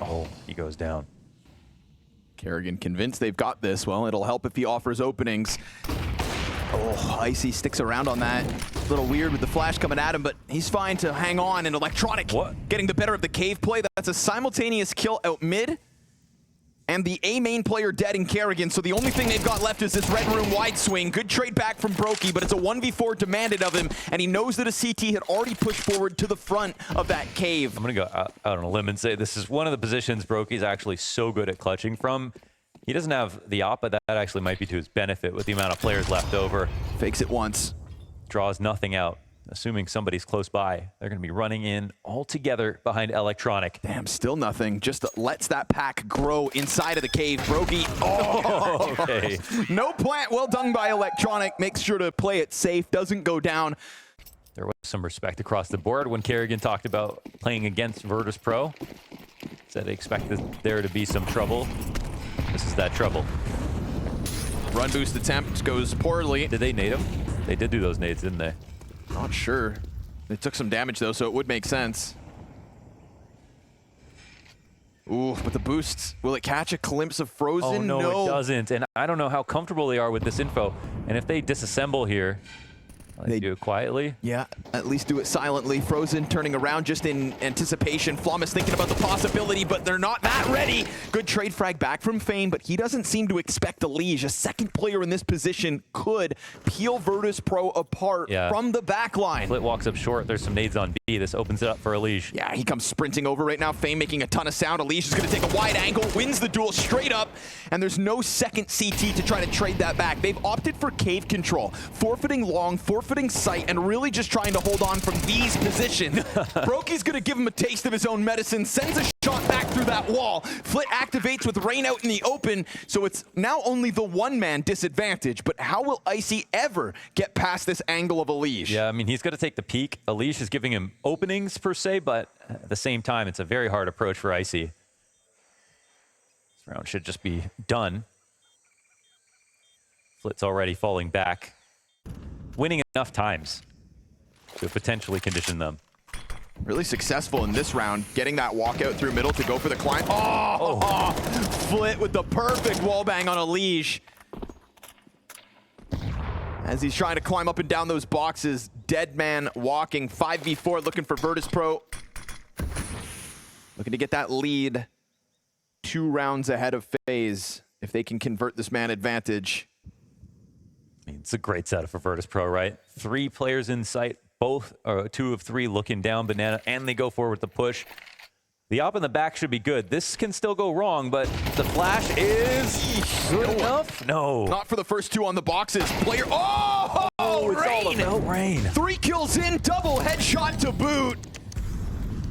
Oh, he goes down. Kerrigan convinced they've got this. Well, it'll help if he offers openings. Oh, Icy sticks around on that. A little weird with the flash coming at him, but he's fine to hang on. And Electronic getting the better of the cave play. That's a simultaneous kill out mid. And the A main player dead in Kerrigan, so the only thing they've got left is this red room wide swing. Good trade back from Brokey, but it's a 1v4 demanded of him, and he knows that a CT had already pushed forward to the front of that cave. I'm going to go out on a limb and say this is one of the positions Brokey's actually so good at clutching from. He doesn't have the op, but that actually might be to his benefit with the amount of players left over. Fakes it once. Draws nothing out. Assuming somebody's close by, they're going to be running in all together behind Electronic. Damn, still nothing. Just lets that pack grow inside of the cave. Brokey, oh! Okay. No plant, well done by Electronic. Makes sure to play it safe, doesn't go down. There was some respect across the board when Kerrigan talked about playing against Virtus.pro. Said they expected there to be some trouble. This is that trouble. Run boost attempt goes poorly. Did they nade him? They did do those nades, didn't they? Not sure. They took some damage though, so it would make sense. Ooh, but the boosts, will it catch a glimpse of Frozen? Oh, no, it doesn't. And I don't know how comfortable they are with this info. And if they disassemble here, they do it quietly. Yeah, at least do it silently. Frozen turning around just in anticipation. Flawless thinking about the possibility, but they're not that ready. Good trade frag back from Fame, but he doesn't seem to expect a Liege. A second player in this position could peel Virtus.pro apart from the back line. Flit walks up short. There's some nades on B. This opens it up for Liege. Yeah, he comes sprinting over right now. Fame making a ton of sound. Liege is going to take a wide angle, wins the duel straight up, and there's no second CT to try to trade that back. They've opted for cave control, forfeiting long, forfeiting sight, and really just trying to hold on from these positions. Brokey's gonna give him a taste of his own medicine, sends a shot back through that wall. Flit activates with Rain out in the open, so it's now only the one-man disadvantage, but how will Icy ever get past this angle of Liege? Yeah, I mean, he's gonna take the peak. Liege is giving him openings per se, but at the same time, it's a very hard approach for Icy. This round should just be done. Flit's already falling back. Winning enough times to potentially condition them. Really successful in this round, getting that walkout through middle to go for the climb. Oh! Flit with the perfect wallbang on a Liege. As he's trying to climb up and down those boxes, dead man walking, 5v4 looking for Virtus.pro. Looking to get that lead 2 rounds ahead of FaZe if they can convert this man advantage. It's a great setup for Virtus.pro, right? 3 players in sight, both, or 2 of 3 looking down Banana, and they go forward with the push. The op in the back should be good. This can still go wrong, but the flash is good enough. No. Not for the first 2 on the boxes. Player, it's all about Rain. 3 kills in, double headshot to boot.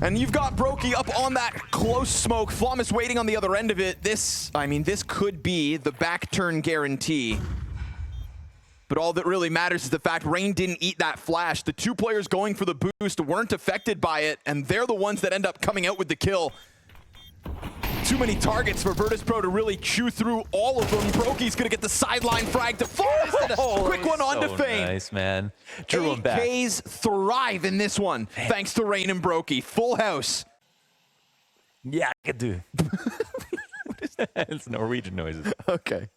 And you've got Brokey up on that close smoke. Flawless waiting on the other end of it. This could be the back turn guarantee. But all that really matters is the fact Rain didn't eat that flash. The 2 players going for the boost weren't affected by it, and they're the ones that end up coming out with the kill. Too many targets for Virtus.pro to really chew through all of them. Brokey's gonna get the sideline frag to Flawless. Quick one onto Fame. Nice, man. Drew him back. AKs thrive in this one, thanks to Rain and Brokey. Full house. Yeah, I could do. What is that? It's Norwegian noises. Okay.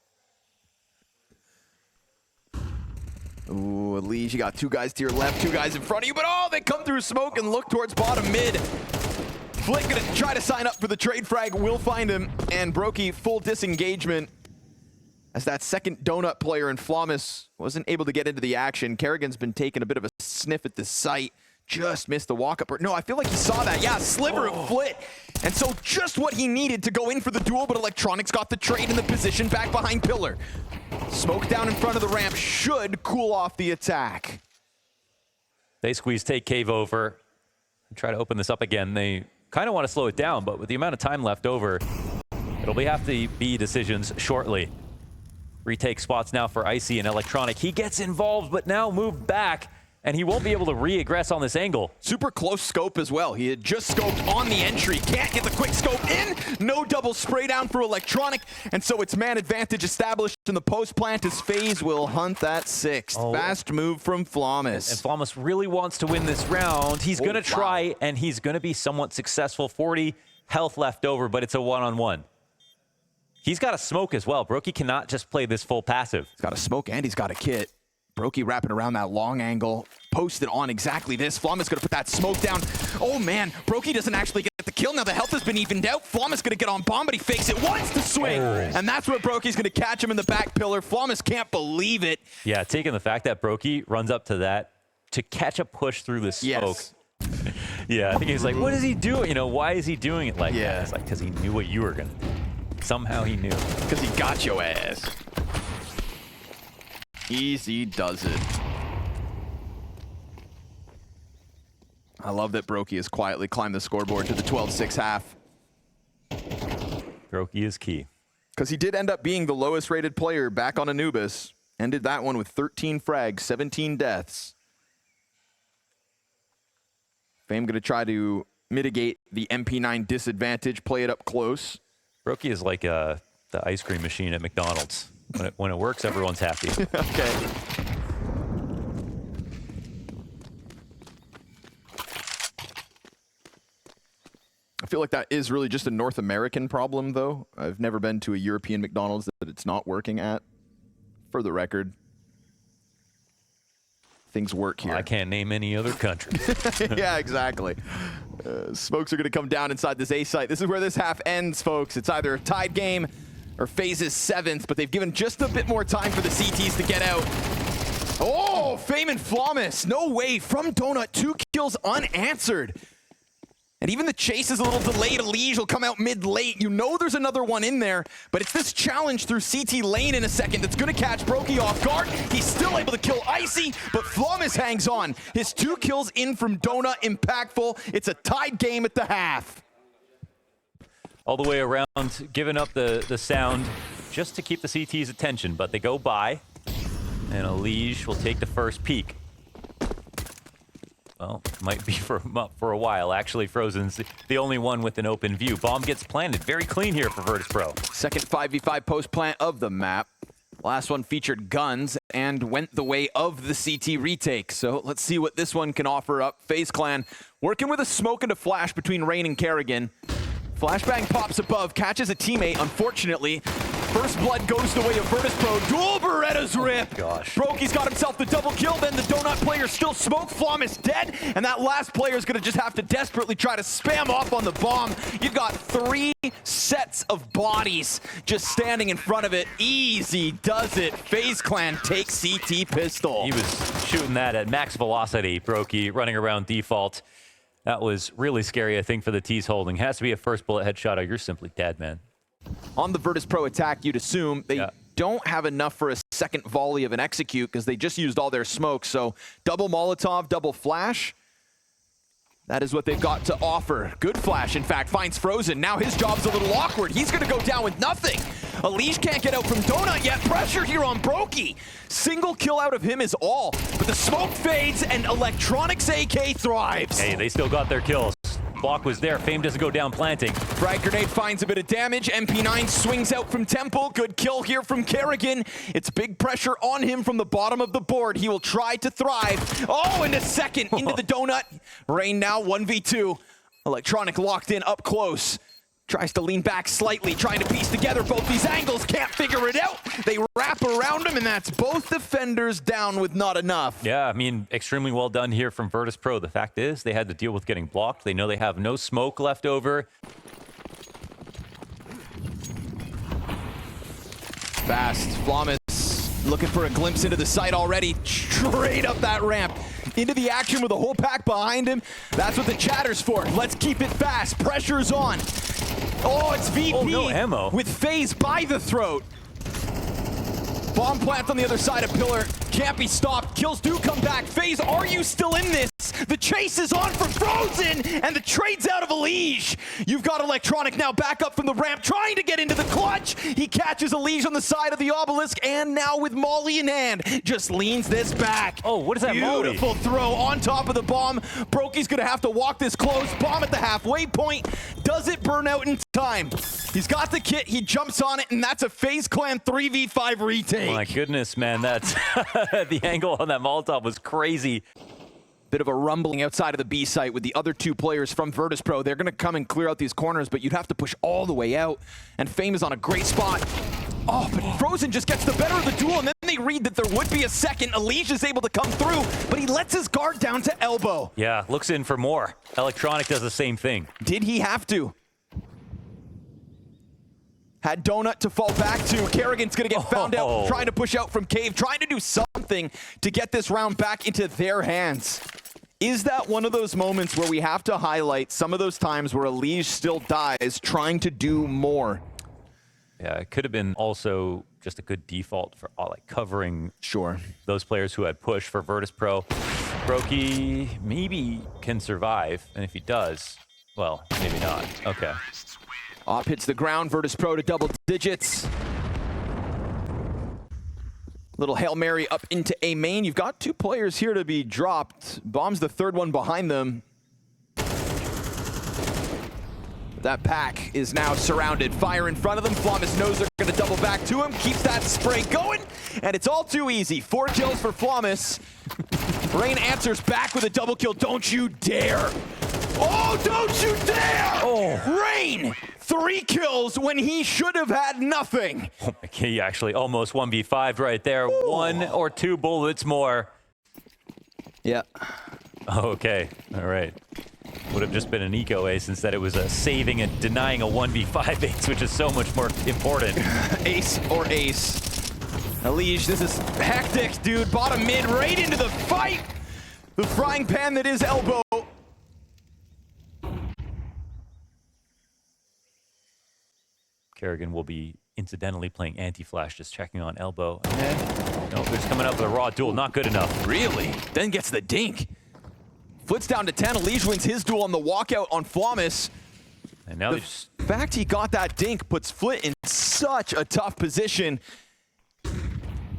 Ooh, Liege, you got 2 guys to your left, 2 guys in front of you, but they come through smoke and look towards bottom mid. Flick gonna try to sign up for the trade frag, will find him, and Brokey full disengagement as that second donut player in Flawless wasn't able to get into the action. Kerrigan's been taking a bit of a sniff at the site. Just missed the walk-up. No, I feel like he saw that. Yeah, sliver of Flit. And so just what he needed to go in for the duel, but Electronics got the trade in the position back behind Pillar. Smoke down in front of the ramp should cool off the attack. They squeeze, take cave over, and try to open this up again. They kind of want to slow it down, but with the amount of time left over, it'll have to be decisions shortly. Retake spots now for Icy and Electronic. He gets involved, but now moved back. and he won't be able to re-aggress on this angle. Super close scope as well. He had just scoped on the entry. Can't get the quick scope in. No double spray down for Electronic. And so it's man advantage established in the post plant as FaZe will hunt that sixth. Fast move from Flawless. And Flawless really wants to win this round. He's going to try, and he's going to be somewhat successful. 40 health left over, but it's a one-on-one. He's got a smoke as well. Brokey cannot just play this full passive. He's got a smoke and he's got a kit. Brokey wrapping around that long angle, posted on exactly this. Flawless gonna put that smoke down. Oh man, Brokey doesn't actually get the kill. Now the health has been evened out. Flawless gonna get on bomb, but he fakes it once to swing. And that's where Brokey's gonna catch him in the back pillar. Flawless can't believe it. Yeah, taking the fact that Brokey runs up to that to catch a push through the smoke. Yes. Yeah, I think he's like, what is he doing? You know, why is he doing it like that? It's like, because he knew what you were gonna do. Somehow he knew. Because he got your ass. Easy does it. I love that Brokey has quietly climbed the scoreboard to the 12-6 half. Brokey is key. Because he did end up being the lowest rated player back on Anubis. Ended that one with 13 frags, 17 deaths. Fame going to try to mitigate the MP9 disadvantage, play it up close. Brokey is like the ice cream machine at McDonald's. When it works, everyone's happy. Okay. I feel like that is really just a North American problem, though. I've never been to a European McDonald's that it's not working at. For the record, things work here. I can't name any other country. Yeah, exactly. Smokes are going to come down inside this A site. This is where this half ends, folks. It's either a tied game or FaZe's 7th, but they've given just a bit more time for the CTs to get out. Oh, Fame and Flawless. No way. From Donut, 2 kills unanswered. And even the chase is a little delayed. Elige will come out mid-late. You know there's another one in there, but it's this challenge through CT lane in a second that's going to catch Brokey off guard. He's still able to kill Icy, but Flawless hangs on. His 2 kills in from Donut, impactful. It's a tied game at the half. All the way around, giving up the sound just to keep the CT's attention, but they go by, and Elige will take the first peek. Well, might be for a while. Actually, Frozen's the only one with an open view. Bomb gets planted. Very clean here for Virtus.pro. Second 5v5 post plant of the map. Last one featured guns and went the way of the CT retake. So let's see what this one can offer up. FaZe Clan working with a smoke and a flash between Rain and Kerrigan. Flashbang pops above, catches a teammate, unfortunately. First blood goes the way of Virtus.pro. Dual Beretta's rip. Gosh. Brokey's got himself the double kill, then the Donut player still smoke. Flawless dead, and that last player is going to just have to desperately try to spam off on the bomb. You've got 3 sets of bodies just standing in front of it. Easy does it. FaZe Clan takes CT pistol. He was shooting that at max velocity, Brokey, running around default. That was really scary, I think, for the T's holding. Has to be a first bullet headshot or you're simply dead, man. On the Virtus.pro attack, you'd assume they don't have enough for a second volley of an execute because they just used all their smoke. So double Molotov, double flash. That is what they've got to offer. Good flash, in fact, finds Frozen. Now his job's a little awkward. He's going to go down with nothing. Elige can't get out from Donut yet. Pressure here on Brokey. Single kill out of him is all. But the smoke fades and Electronics AK thrives. Hey, they still got their kills. Block was there. Fame doesn't go down planting. Frag grenade finds a bit of damage. MP9 swings out from Temple. Good kill here from Kerrigan. It's big pressure on him from the bottom of the board. He will try to thrive. Oh, and a second into the Donut. Rain now 1v2. Electronic locked in up close. Tries to lean back slightly, trying to piece together both these angles. Can't figure it out. They wrap around him, and that's both defenders down with not enough. Yeah, I mean, extremely well done here from Virtus.pro. The fact is, they had to deal with getting blocked. They know they have no smoke left over. Fast, Flawless looking for a glimpse into the site already. Straight up that ramp. Into the action with a whole pack behind him. That's what the chatter's for. Let's keep it fast. Pressure's on. Oh, it's VP. Oh, no ammo. With FaZe by the throat. Bomb plant on the other side of pillar. Can't be stopped. Kills do come back. FaZe, are you still in this? The chase is on for Frozen, and the trade's out of Elige. You've got Electronic now back up from the ramp, trying to get into the clutch. He catches Elige on the side of the obelisk, and now with Molly in hand, just leans this back. Oh, what is that Molly? Beautiful throw on top of the bomb. Brokey's gonna have to walk this close. Bomb at the halfway point. Does it burn out in time? He's got the kit, he jumps on it, and that's a FaZe Clan 3v5 retake. My goodness, man, that's the angle on that Molotov was crazy. Bit of a rumbling outside of the B site with the other two players from Virtus.pro. They're gonna come and clear out these corners, but you'd have to push all the way out. And Fame is on a great spot. Oh, but Frozen just gets the better of the duel, and then they read that there would be a second. Elige is able to come through, but he lets his guard down to elbow. Yeah, looks in for more. Electronic does the same thing. Did he have to? Had Donut to fall back to. Kerrigan's gonna get found out, trying to push out from Cave, trying to do something to get this round back into their hands. Is that one of those moments where we have to highlight some of those times where Elige still dies trying to do more? Yeah, it could have been also just a good default for like covering those players who had pushed for Virtus.pro. Brokey maybe can survive, and if he does, well, maybe not. Okay. Op hits the ground, Virtus.pro to double digits. Little Hail Mary up into A main. You've got two players here to be dropped. Bomb's the third one behind them. That pack is now surrounded. Fire in front of them. Flawless knows they're going to double back to him. Keeps that spray going, and it's all too easy. 4 kills for Flawless. Rain answers back with a double kill. Don't you dare. Oh, don't you dare! Oh. Rain, 3 kills when he should have had nothing. He actually almost 1v5'd right there. Ooh. 1 or 2 bullets more. Yeah. Okay, all right. Would have just been an eco ace instead it was a saving and denying a 1v5 ace, which is so much more important. Ace or ace. Elige, this is hectic, dude. Bottom mid, right into the fight. The frying pan that is elbow. Kerrigan will be incidentally playing anti-flash, just checking on elbow. Okay. No, they're just coming up with a raw duel. Not good enough. Really? Then gets the dink. Flits down to 10. Elige wins his duel on the walkout on Flawless. And now the fact he got that dink puts Flit in such a tough position.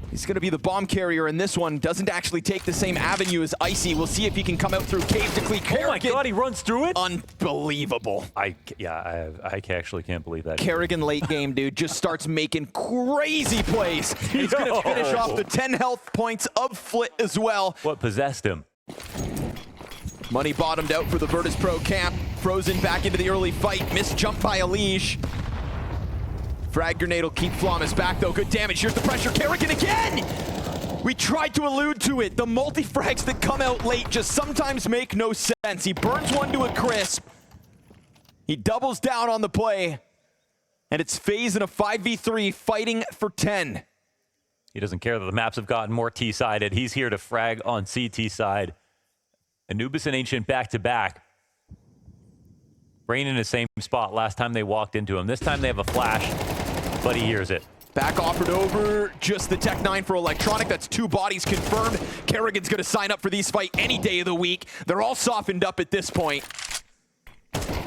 He's going to be the bomb carrier in this one. Doesn't actually take the same avenue as Icy. We'll see if he can come out through Cave to clean Kerrigan. Oh my god, he runs through it? Unbelievable. I actually can't believe that. Kerrigan late game, dude, just starts making crazy plays. He's going to finish off the 10 health points of Flit as well. What possessed him? Money bottomed out for the Virtus.pro camp. Frozen back into the early fight. Missed jump by Elige. Frag grenade will keep Flawless back, though. Good damage. Here's the pressure. Kerrigan again! We tried to allude to it. The multi-frags that come out late just sometimes make no sense. He burns one to a crisp. He doubles down on the play. And it's FaZe in a 5v3 fighting for 10. He doesn't care that the maps have gotten more T-sided. He's here to frag on CT side. Anubis and Ancient back-to-back. Rain in the same spot last time they walked into him. This time they have a flash, but he hears it. Back offered over, just the Tech 9 for Electronic. That's 2 bodies confirmed. Kerrigan's gonna sign up for these fight any day of the week. They're all softened up at this point.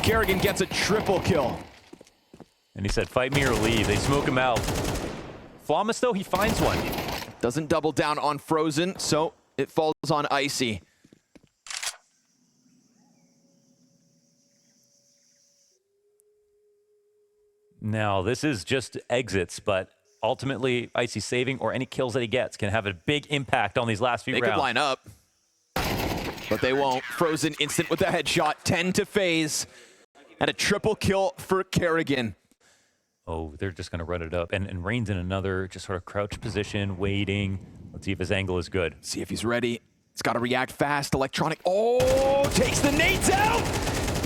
Kerrigan gets a triple kill. And he said, fight me or leave. They smoke him out. Flawless, though, he finds one. Doesn't double down on Frozen, so it falls on Icy. Now, this is just exits, but ultimately, Icy saving or any kills that he gets can have a big impact on these last few rounds. They could line up, but they won't. Frozen instant with a headshot, 10 to FaZe, and a triple kill for Kerrigan. Oh, they're just going to run it up. And Rain's in another just sort of crouch position, waiting. Let's see if his angle is good. See if he's ready. He's got to react fast. Electronic, oh, takes the nades out!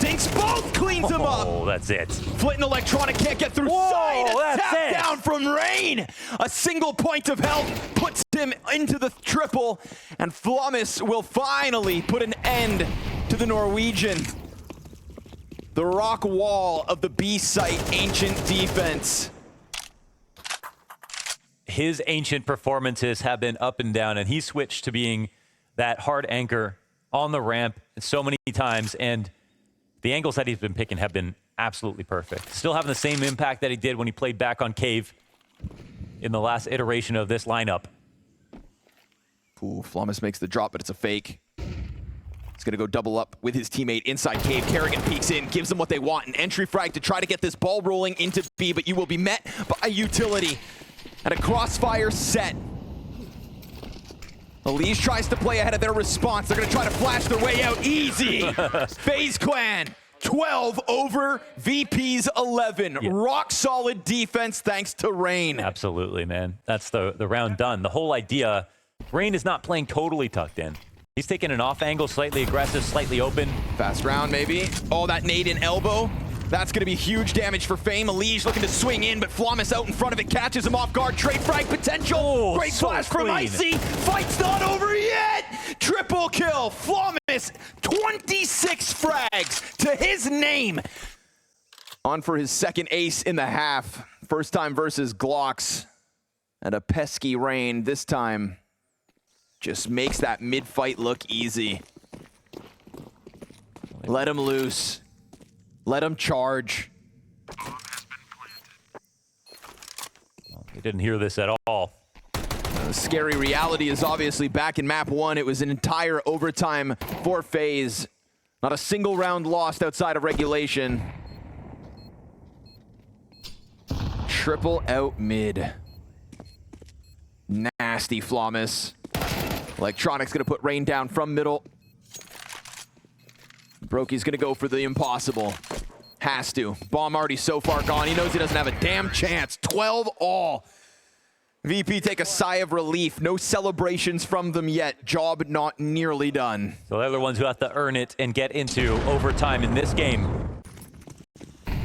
Dinks both, cleans him up. Oh, that's it. Flit and Electronic can't get through sight. A tap down from Rain. A single point of health puts him into the triple. And Flawless will finally put an end to the Norwegian. The rock wall of the B site Ancient defense. His Ancient performances have been up and down, and he switched to being that hard anchor on the ramp so many times, and the angles that he's been picking have been absolutely perfect. Still having the same impact that he did when he played back on Cave in the last iteration of this lineup. Ooh, Flawless makes the drop, but it's a fake. He's gonna go double up with his teammate inside Cave. Kerrigan peeks in, gives them what they want. An entry frag to try to get this ball rolling into B, but you will be met by utility at a crossfire set. Elise tries to play ahead of their response. They're gonna try to flash their way out easy. FaZe Clan, 12 over VP's 11. Yeah. Rock solid defense thanks to Rain. Absolutely, man. That's the round done. The whole idea, Rain is not playing totally tucked in. He's taking an off angle, slightly aggressive, slightly open. Fast round, maybe. Oh, that nade in elbow. That's going to be huge damage for Fame. Elige looking to swing in, but Flawless out in front of it, catches him off guard. Trade frag potential. Oh, great so flash clean. from Icy. Fight's not over yet. Triple kill. Flawless, 26 frags to his name. On for his second ace in the half. First time versus Glocks. And a pesky Rain this time. Just makes that mid-fight look easy. Let him loose. Let him charge. He didn't hear this at all. The scary reality is obviously back in map 1. It was an entire overtime for FaZe. Not a single round lost outside of regulation. Triple out mid. Nasty Flawless. Electronic's gonna put Rain down from middle. Brokey's gonna go for the impossible. Has to. Bomb already so far gone. He knows he doesn't have a damn chance. 12 all. VP take a sigh of relief. No celebrations from them yet. Job not nearly done. So they're the ones who have to earn it and get into overtime in this game.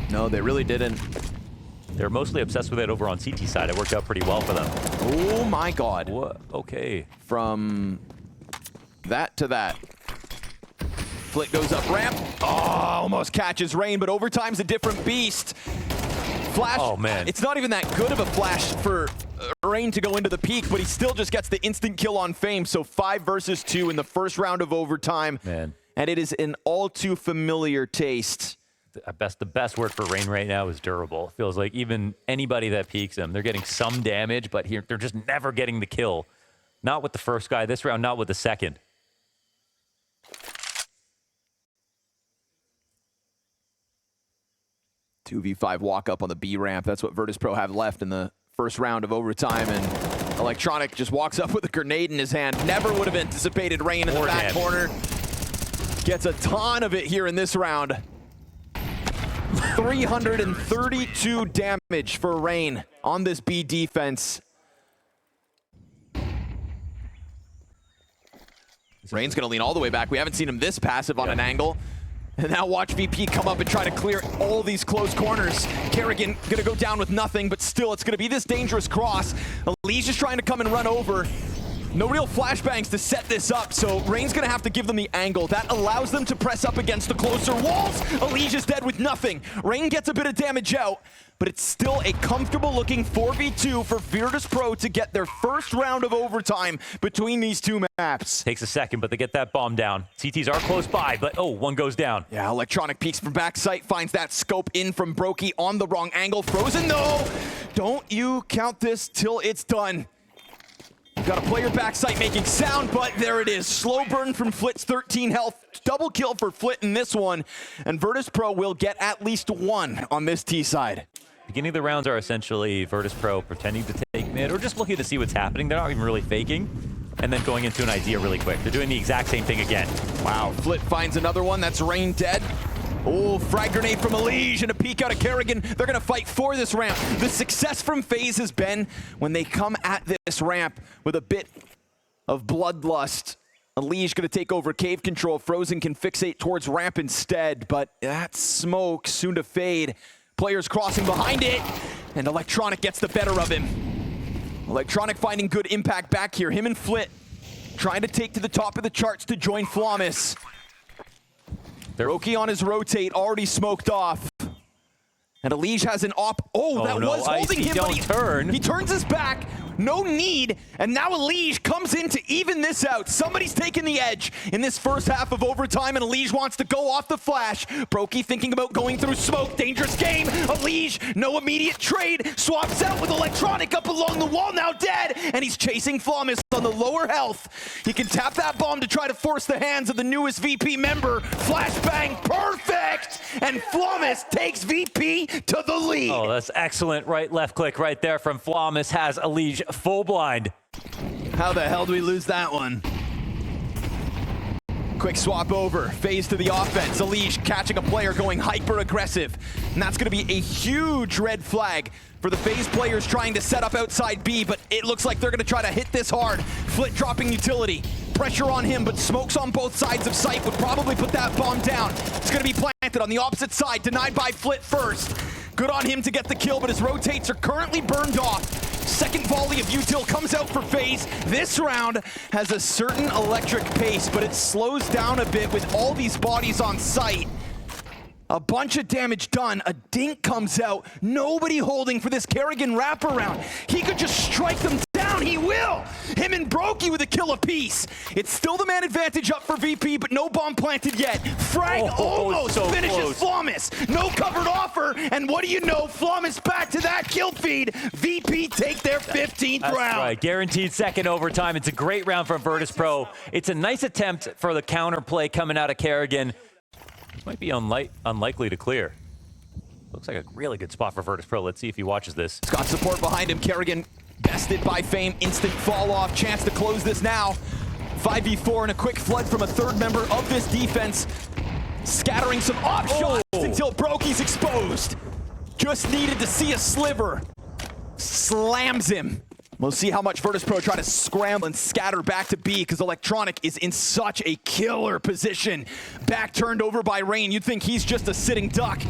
No, they really didn't. They're mostly obsessed with it over on CT side. It worked out pretty well for them. Oh my God. What? Okay. From that to that. Flick goes up ramp. Oh, almost catches Rain, but overtime's a different beast. Flash. Oh, man. It's not even that good of a flash for Rain to go into the peak, but he still just gets the instant kill on Fame. So 5 versus 2 in the first round of overtime. Man. And it is an all too familiar taste. The best word for Rain right now is durable. It feels like even anybody that peeks him, they're getting some damage, but here they're just never getting the kill. Not with the first guy this round, not with the second. $2v5 walk up on the B ramp. That's what Virtus.pro have left in the first round of overtime. And Electronic just walks up with a grenade in his hand. Never would have anticipated Rain in the back corner. Gets a ton of it here in this round. 332 damage for Rain on this B defense. Rain's gonna lean all the way back. We haven't seen him this passive on an angle. And now watch VP come up and try to clear all these close corners. Kerrigan gonna go down with nothing, but still it's gonna be this dangerous cross. Elige is trying to come and run over. No real flashbangs to set this up, so Rain's gonna have to give them the angle. That allows them to press up against the closer walls. Elige is dead with nothing. Rain gets a bit of damage out, but it's still a comfortable looking 4v2 for Virtus.pro to get their first round of overtime between these two maps. Takes a second, but they get that bomb down. CTs are close by, but oh, one goes down. Yeah, Electronic peeks from backside, finds that scope in from Brokey on the wrong angle. Frozen, no! Don't you count this till it's done. Got a player backside making sound, but there it is. Slow burn from Flit's 13 health. Double kill for Flit in this one. And Virtus.pro will get at least one on this T side. Beginning of the rounds are essentially Virtus.pro pretending to take mid or just looking to see what's happening. They're not even really faking. And then going into an idea really quick. They're doing the exact same thing again. Wow, Flit finds another one. That's Rain dead. Oh, frag grenade from Elige and a peek out of Kerrigan. They're gonna fight for this ramp. The success from FaZe has been when they come at this ramp with a bit of bloodlust. Elige gonna take over cave control. Frozen can fixate towards ramp instead, but that smoke soon to fade. Players crossing behind it, and Electronic gets the better of him. Electronic finding good impact back here. Him and Flit trying to take to the top of the charts to join Flawless. Brokey on his rotate, already smoked off. And Elige has an op. Oh, that was holding him, but he turns his back. No need, and now Elige comes in to even this out. Somebody's taking the edge in this first half of overtime, and Elige wants to go off the flash. Brokey thinking about going through smoke. Dangerous game. Elige, no immediate trade. Swaps out with Electronic up along the wall, now dead, and he's chasing Flawless on the lower health. He can tap that bomb to try to force the hands of the newest VP member. Flashbang, perfect! And Flawless takes VP to the lead. Oh, that's excellent right-left click right there from Flawless. Has Elige full blind. How the hell do we lose that one? Quick swap over. FaZe to the offense. Elige catching a player going hyper-aggressive. And that's going to be a huge red flag for the FaZe players trying to set up outside B, but it looks like they're going to try to hit this hard. Flit dropping utility. Pressure on him, but smokes on both sides of site would probably put that bomb down. It's going to be planted on the opposite side, denied by Flit first. Good on him to get the kill, but his rotates are currently burned off. Second volley of util comes out for FaZe. This round has a certain electric pace, but it slows down a bit with all these bodies on site. A bunch of damage done. A dink comes out. Nobody holding for this Kerrigan wraparound. He could just strike them down. He will. Him and Brokey with a kill apiece. It's still the man advantage up for VP, but no bomb planted yet. Frag almost so finishes Flawless. No covered offer, and what do you know? Flawless back to that kill feed. VP take their 15th round. Right. Guaranteed second overtime. It's a great round from Virtus.pro. It's a nice attempt for the counterplay coming out of Kerrigan. This might be unlikely to clear. Looks like a really good spot for Virtus.pro. Let's see if he watches this. He's got support behind him. Kerrigan bested by Fame. Instant fall off. Chance to close this now. 5v4 and a quick flood from a third member of this defense. Scattering some op shots until Brokey's exposed. Just needed to see a sliver. Slams him. We'll see how much Virtus.pro try to scramble and scatter back to B, because Electronic is in such a killer position. Back turned over by Rain. You'd think he's just a sitting duck.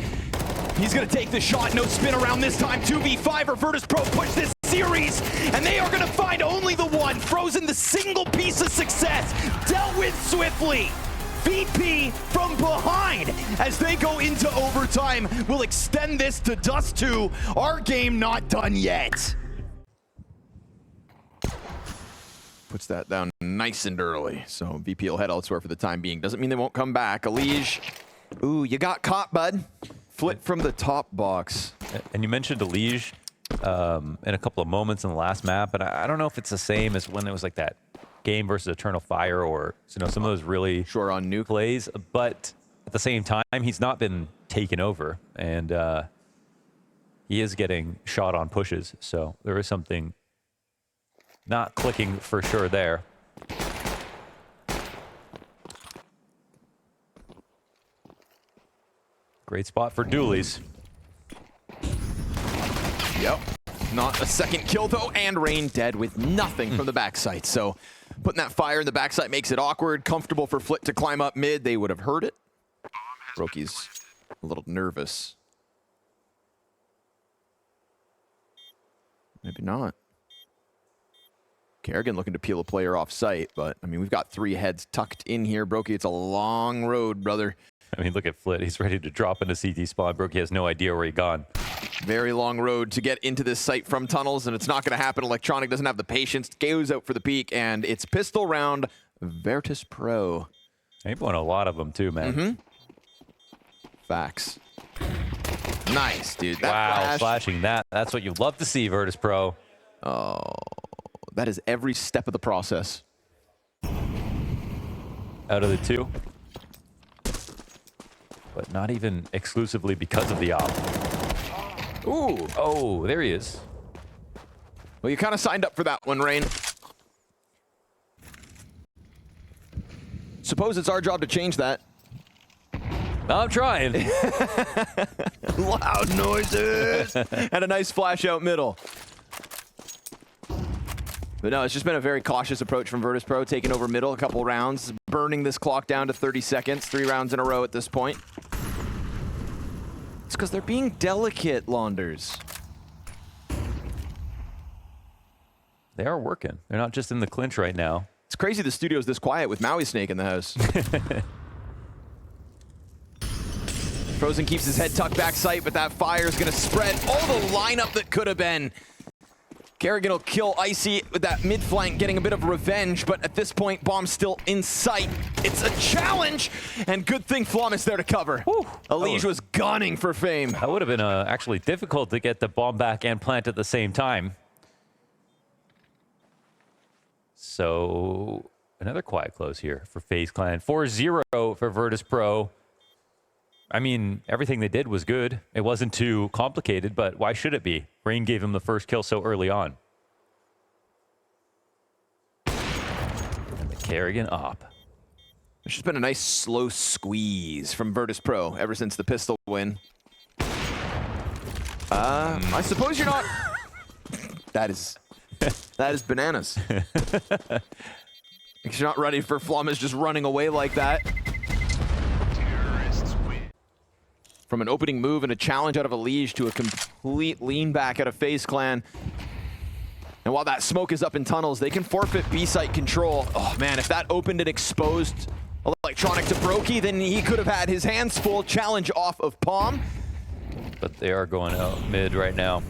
He's going to take the shot. No spin around this time. 2v5 or Virtus.pro push this series, and they are going to find only the one. Frozen the single piece of success. Dealt with swiftly. VP from behind as they go into overtime. We'll extend this to Dust 2. Our game not done yet. Puts that down nice and early. So VP will head elsewhere for the time being. Doesn't mean they won't come back. Elige. Ooh, you got caught, bud. Flit from the top box. And you mentioned Elige in a couple of moments in the last map, but I don't know if it's the same as when it was like that game versus Eternal Fire, or some of those really sure on nuke plays. But at the same time, he's not been taken over, and he is getting shot on pushes. So there is something not clicking for sure there. Great spot for dualies. Yep. Not a second kill though, and Rain dead with nothing from the backside. So putting that fire in the backside makes it awkward. Comfortable for Flit to climb up mid. They would have heard it. Brokey's a little nervous. Maybe not. Kerrigan looking to peel a player off site, but I mean, we've got 3 heads tucked in here. Brokey, it's a long road, brother. I mean, look at Flit. He's ready to drop into CT spawn. Brokey has no idea where he's gone. Very long road to get into this site from tunnels, and it's not going to happen. Electronic doesn't have the patience. Goes out for the peak, and it's pistol round Virtus.pro. They've won a lot of them too, man. Facts. Nice, dude. That wow, flash. flashing that. That's what you love to see, Virtus.pro. Oh, that is every step of the process. Out of the 2. But not even exclusively because of the op. Ooh. Oh, there he is. Well, you kind of signed up for that one, Rain. Suppose it's our job to change that. I'm trying. Loud noises. And a nice flash out middle. But no, it's just been a very cautious approach from Virtus.pro, taking over middle a couple rounds, burning this clock down to 30 seconds, 3 rounds in a row at this point. It's because they're being delicate, Launders. They are working. They're not just in the clinch right now. It's crazy the studio's this quiet with Maui Snake in the house. Frozen keeps his head tucked back sight, but that fire is going to spread all the lineup that could have been. Kerrigan will kill Icy with that mid flank, getting a bit of revenge, but at this point, bomb's still in sight. It's a challenge, and good thing Flom is there to cover. Elige was gunning for fame. That would have been actually difficult to get the bomb back and plant at the same time. So another quiet close here for FaZe Clan. 4-0 for Virtus.pro. I mean, everything they did was good. It wasn't too complicated, but why should it be? Rain gave him the first kill so early on. And the Kerrigan op. There's just been a nice slow squeeze from Virtus.pro ever since the pistol win. I suppose you're not... That is bananas. Because you're not ready for Flom just running away like that. From an opening move and a challenge out of Elige to a complete lean back out of FaZe Clan. And while that smoke is up in tunnels, they can forfeit B-site control. Oh man, if that opened and exposed Electronic to Brokey, then he could have had his hands full. Challenge off of Palm. But they are going out mid right now.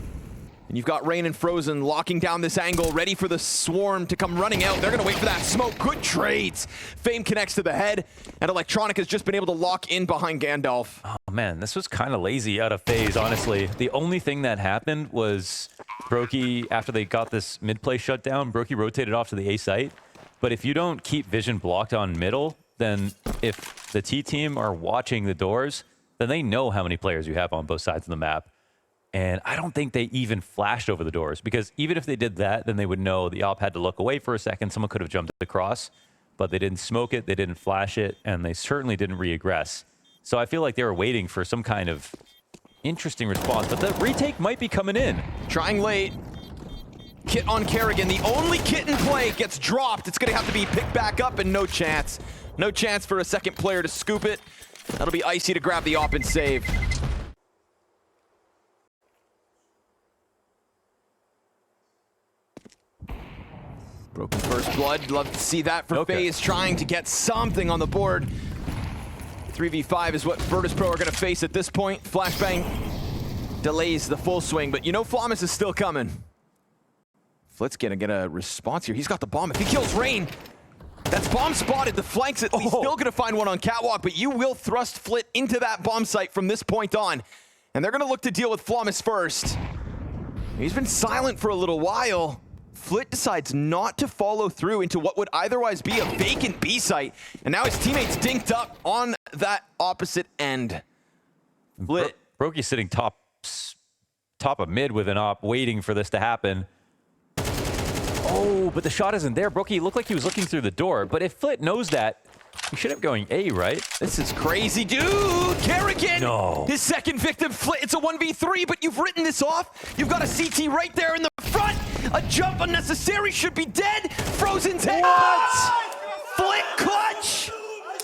And you've got Rain and Frozen locking down this angle, ready for the swarm to come running out. They're going to wait for that smoke. Good trades. Fame connects to the head, and Electronic has just been able to lock in behind Gandalf. Oh man, this was kind of lazy out of FaZe, honestly. The only thing that happened was Brokey, after they got this mid-play shut down, Brokey rotated off to the A site. But if you don't keep vision blocked on middle, then if the T team are watching the doors, then they know how many players you have on both sides of the map. And I don't think they even flashed over the doors, because even if they did that, then they would know the op had to look away for a second. Someone could have jumped across, but they didn't smoke it, they didn't flash it, and they certainly didn't re-aggress. So I feel like they were waiting for some kind of interesting response, but the retake might be coming in. Trying late. Kit on Kerrigan. The only kit in play gets dropped. It's going to have to be picked back up, and no chance. No chance for a second player to scoop it. That'll be Icy to grab the op and save. Broken first blood. Love to see that for FaZe, trying to get something on the board. 3v5 is what Virtus.pro are going to face at this point. Flashbang delays the full swing, but you know Flommus is still coming. Flit's going to get a response here. He's got the bomb. If he kills Rain, that's bomb spotted. The flanks it. He's still going to find one on Catwalk, but you will thrust Flit into that bomb site from this point on. And they're going to look to deal with Flommus first. He's been silent for a little while. Flit decides not to follow through into what would otherwise be a vacant B site. And now his teammates dinked up on that opposite end. Flit. Brokey's sitting top of mid with an op, waiting for this to happen. Oh, but the shot isn't there. Brokey looked like he was looking through the door, but if Flit knows that, he should have going A, right? This is crazy, dude! Kerrigan! No. His second victim, Flit. It's a 1v3, but you've written this off. You've got a CT right there in the front. A jump unnecessary, should be dead. Frozen's head. What? Flit clutch!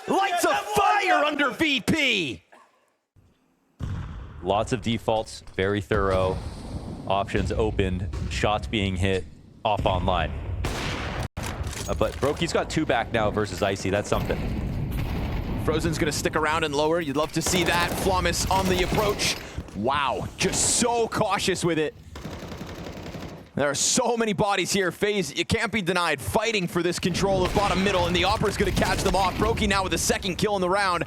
Lights a fire under VP! Lots of defaults, very thorough. Options opened, shots being hit, off online. But Brokey's got 2 back now versus Icy. That's something. Frozen's going to stick around and lower. You'd love to see that. Flommus on the approach. Wow, just so cautious with it. There are so many bodies here. FaZe, it can't be denied, fighting for this control of bottom middle, and the Opera's going to catch them off. Brokey now with a second kill in the round.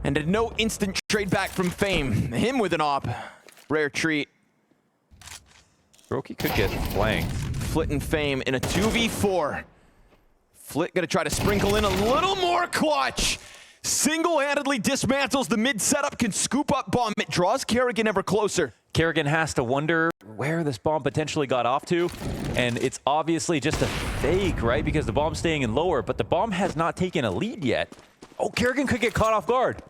And no instant trade back from Fame. Him with an op. Rare treat. Brokey could get flanked. Flit and Fame in a 2v4. Flit gonna try to sprinkle in a little more clutch. Single-handedly dismantles the mid setup, can scoop up bomb. It draws Kerrigan ever closer. Kerrigan has to wonder where this bomb potentially got off to, and it's obviously just a fake, right? Because the bomb's staying in lower, but the bomb has not taken a lead yet. Oh, Kerrigan could get caught off guard.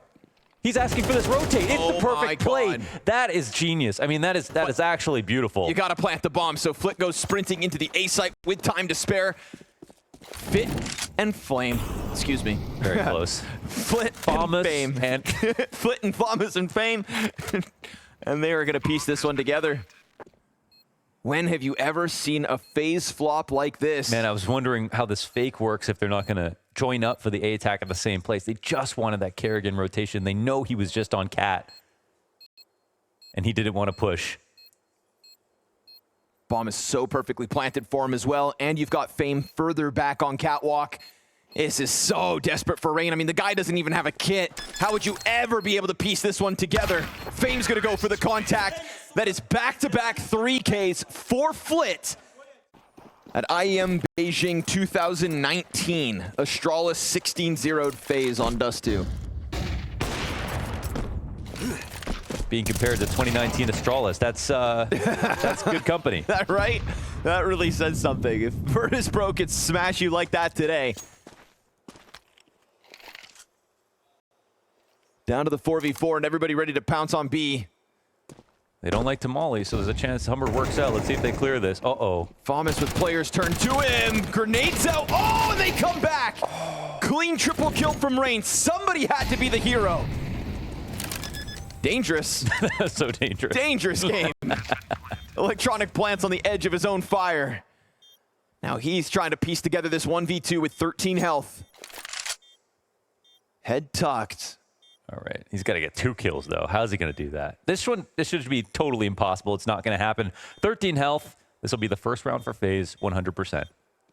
He's asking for this rotate. It's the perfect play. That is genius. I mean, that is actually beautiful. You gotta plant the bomb, so Flit goes sprinting into the A site with time to spare. Fit and Flame. Excuse me. Very close. Flit and Fame. And Flit and Flommus and Fame. And they are gonna piece this one together. When have you ever seen a FaZe flop like this? Man, I was wondering how this fake works if they're not gonna join up for the A attack at the same place. They just wanted that Kerrigan rotation. They know he was just on Cat, and he didn't want to push. Bomb is so perfectly planted for him as well, and you've got Fame further back on Catwalk. This is so desperate for Rain. I mean, the guy doesn't even have a kit. How would you ever be able to piece this one together? Fame's gonna go for the contact. That is back-to-back 3Ks for Flit at IEM Beijing 2019. Astralis 16-0'd FaZe on Dust 2. Being compared to 2019 Astralis, that's good company. That right? That really says something. If Virtus.pro could smash you like that today. Down to the 4v4 and everybody ready to pounce on B. They don't like Tamale, so there's a chance Humber works out. Let's see if they clear this. Uh-oh. Famas with players turn to him. Grenades out. Oh, and they come back. Clean triple kill from Rain. Somebody had to be the hero. Dangerous. So dangerous. Dangerous game. Electronic plants on the edge of his own fire. Now he's trying to piece together this 1v2 with 13 health. Head tucked. All right, he's got to get 2 kills, though. How's he going to do that? This should be totally impossible. It's not going to happen. 13 health. This will be the first round for FaZe, 100%.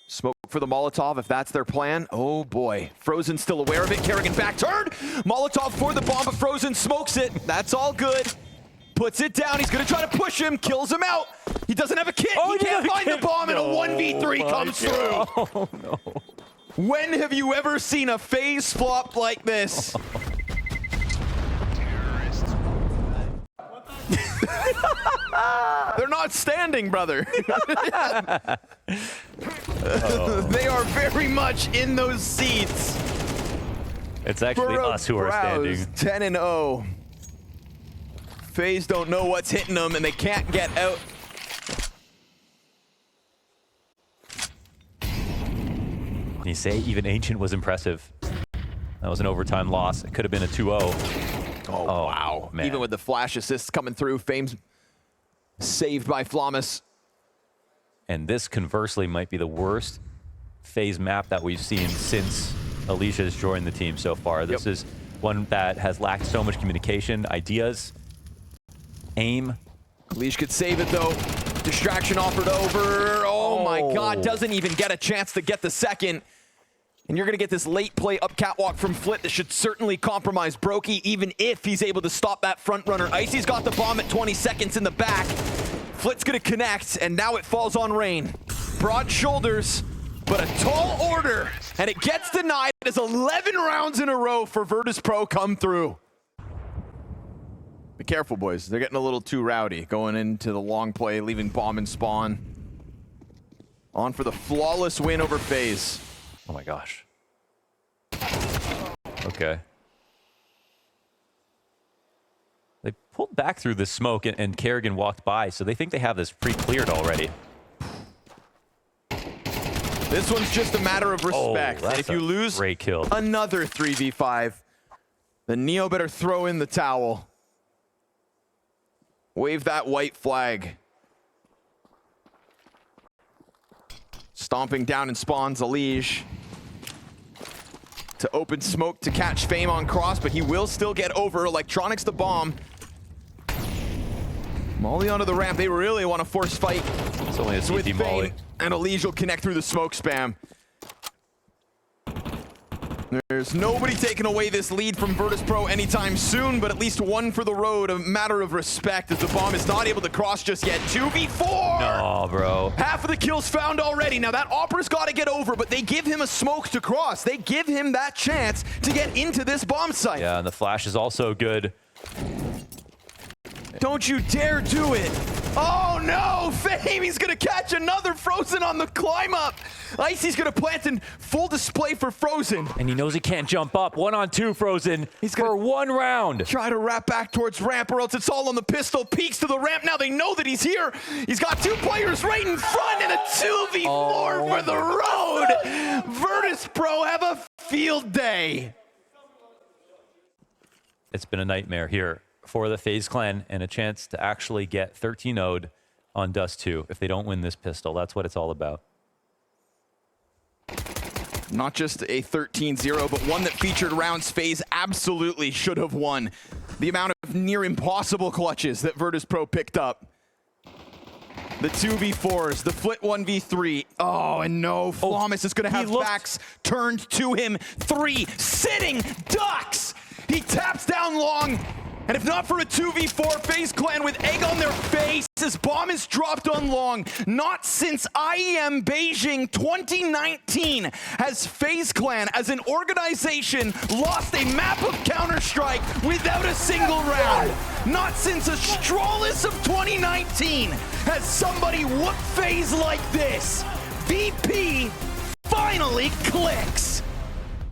Smoke for the Molotov, if that's their plan. Oh, boy. Frozen still aware of it. Kerrigan back turned. Molotov for the bomb, but Frozen smokes it. That's all good. Puts it down. He's going to try to push him. Kills him out. He doesn't have a kit. He can't find the bomb, and a 1v3 comes through. Oh, no. When have you ever seen a FaZe flop like this? They're not standing, brother. They are very much in those seats. It's actually us who are standing. 10-0. FaZe don't know what's hitting them, and they can't get out. Can you say even Ancient was impressive? That was an overtime loss. It could have been a 2-0. Oh, wow. Man. Even with the flash assists coming through, Fame's saved by Flamus. And this, conversely, might be the worst FaZe map that we've seen since Alicia has joined the team so far. This is one that has lacked so much communication, ideas, aim. Leash could save it, though. Distraction offered over. Oh, my God. Doesn't even get a chance to get the second. And you're going to get this late play up catwalk from Flit that should certainly compromise Brokey, even if he's able to stop that front runner. Icy's got the bomb at 20 seconds in the back. Flit's going to connect, and now it falls on Rain. Broad shoulders, but a tall order, and it gets denied as 11 rounds in a row for Virtus.pro come through. Be careful, boys. They're getting a little too rowdy going into the long play, leaving bomb and spawn. On for the flawless win over FaZe. Oh my gosh. Okay. They pulled back through the smoke and Kerrigan walked by, so they think they have this pre-cleared already. This one's just a matter of respect. Oh, if you lose great kill. Another 3v5, then Neo better throw in the towel. Wave that white flag. Stomping down and spawns Alige to open smoke to catch Fame on cross, but he will still get over. Electronics the bomb. Molly onto the ramp. They really want to force fight. It's only a CT Molly. And Alige will connect through the smoke spam. There's nobody taking away this lead from Virtus.pro anytime soon, but at least one for the road. A matter of respect as the bomb is not able to cross just yet. 2v4! No, bro. Half of the kills found already. Now that Opera's got to get over, but they give him a smoke to cross. They give him that chance to get into this bomb site. Yeah, and the flash is also good. Don't you dare do it. Oh no, Fame, he's gonna catch another Frozen on the climb up. Icy's gonna plant in full display for Frozen. And he knows he can't jump up. 1-on-2 Frozen for 1 round. Try to wrap back towards ramp or else it's all on the pistol. Peeks to the ramp, now they know that he's here. He's got 2 players right in front and a 2v4 for the road. Virtus.pro have a field day. It's been a nightmare here for the FaZe clan and a chance to actually get 13-0'd on Dust 2 if they don't win this pistol. That's what it's all about. Not just a 13-0, but one that featured rounds FaZe absolutely should have won. The amount of near impossible clutches that Virtus.pro picked up. The 2v4s, the flit 1v3. Oh, and no, Flawless is going to have backs turned to him. 3 sitting ducks. He taps down long. And if not for a 2v4, FaZe Clan with egg on their face, this bomb is dropped on long. Not since IEM Beijing 2019 has FaZe Clan as an organization lost a map of Counter-Strike without a single round. Not since Astralis of 2019 has somebody whooped FaZe like this. VP finally clicks.